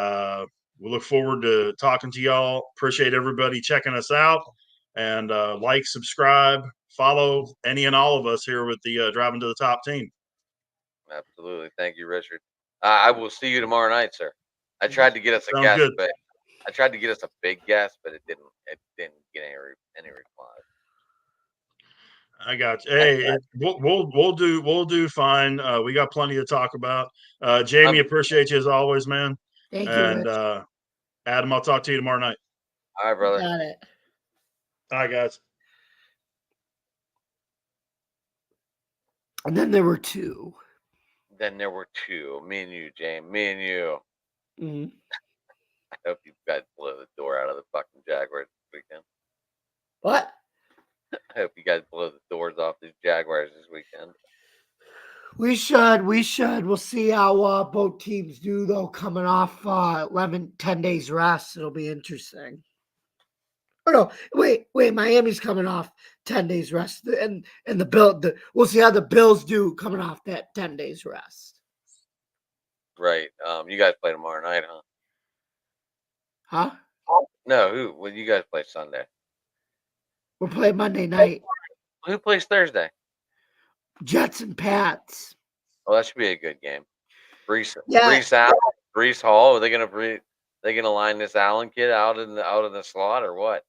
we look forward to talking to y'all. Appreciate everybody checking us out. And like, subscribe, follow any and all of us here with the Driving to the Top team. Absolutely. Thank you, Richard. I will see you tomorrow night, sir. I tried to get us a Sounds guest, good. but I tried to get us a big guest, but it didn't get any replies. I got you. Hey, we'll do fine. We got plenty to talk about. Jamie, appreciate you as always, man. Thank you, And Rich. Adam, I'll talk to you tomorrow night. All right, brother. Got it. All right, guys. And then there were two. Then there were two. Me and you, James. Me and you. Mhm. I hope you guys blow the door out of the fucking Jaguars this weekend. What? I hope you guys blow the doors off these Jaguars this weekend. We should. We'll see how both teams do, though, coming off 10 days rest. It'll be interesting. Oh, no. Wait. Miami's coming off 10 days rest. And we'll see how the Bills do coming off that 10 days rest. Right. You guys play tomorrow night, huh? Huh? No, who? Well, you guys play Sunday. We're playing Monday night. Who plays Thursday? Jets and Pats. Oh, that should be a good game. Brees Yeah. Hall. Are they gonna line this Allen kid out in the slot or what?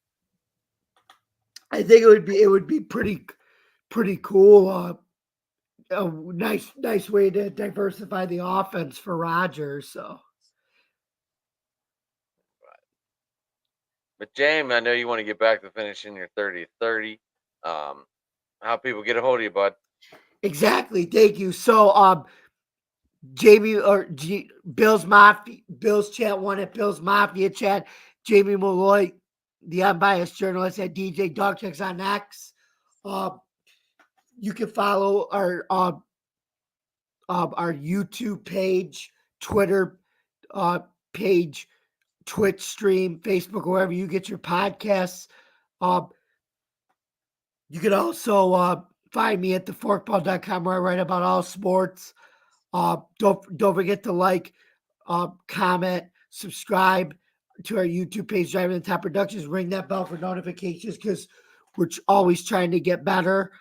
I think it would be pretty cool. A nice way to diversify the offense for Rodgers. So But James, I know you want to get back to finishing your 30-30. How people get a hold of you, bud? exactly. Thank you. So Jamie or Bills Chat 1 at Bills Mafia Chat. Jamie Malloy, the unbiased journalist at DJ Dogchecks on X. You can follow our YouTube page, Twitter page, Twitch stream, Facebook, wherever you get your podcasts. You can also find me at theforkball.com where I write about all sports. Don't forget to like, comment, subscribe to our YouTube page, Driving the Top Productions. Ring that bell for notifications because we're always trying to get better.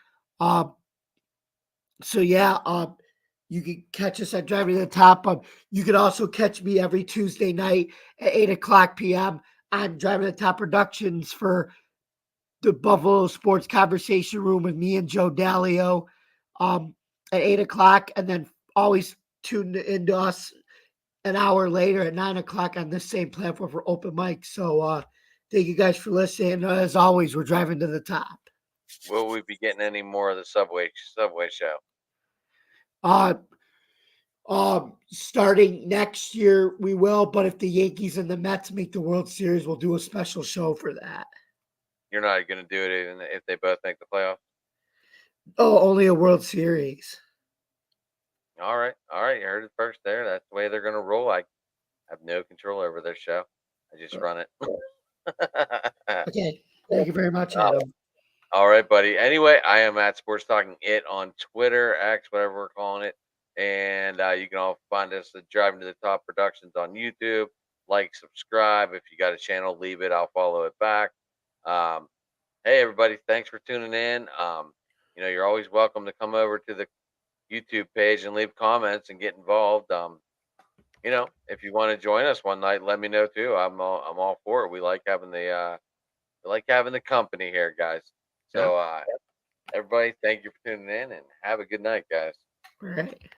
So yeah, you can catch us at Driving to the Top. You can also catch me every Tuesday night at 8:00 p.m. on Driving to the Top Productions for the Buffalo Sports Conversation Room with me and Joe Dalio at 8:00, and then always tune into us an hour later at 9:00 on this same platform for open mic. So thank you guys for listening. As always, we're driving to the top. Will we be getting any more of the Subway show? Starting next year we will, but if the Yankees and the Mets make the World Series, we'll do a special show for that. You're not going to do it even if they both make the playoffs? Oh, only a World Series. All right. You heard it first there. That's the way they're going to roll. I have no control over their show. I just run it. Okay. Thank you very much, Adam. All right, buddy. Anyway, I am at Sports Talking It on Twitter, X, whatever we're calling it. And you can all find us at Driving to the Top Productions on YouTube. Like, subscribe. If you got a channel, leave it. I'll follow it back. Hey, everybody. Thanks for tuning in. You're always welcome to come over to the YouTube page and leave comments and get involved. If you want to join us one night, let me know too. I'm all for it. We like having the company here, guys. So everybody, thank you for tuning in and have a good night, guys. All right.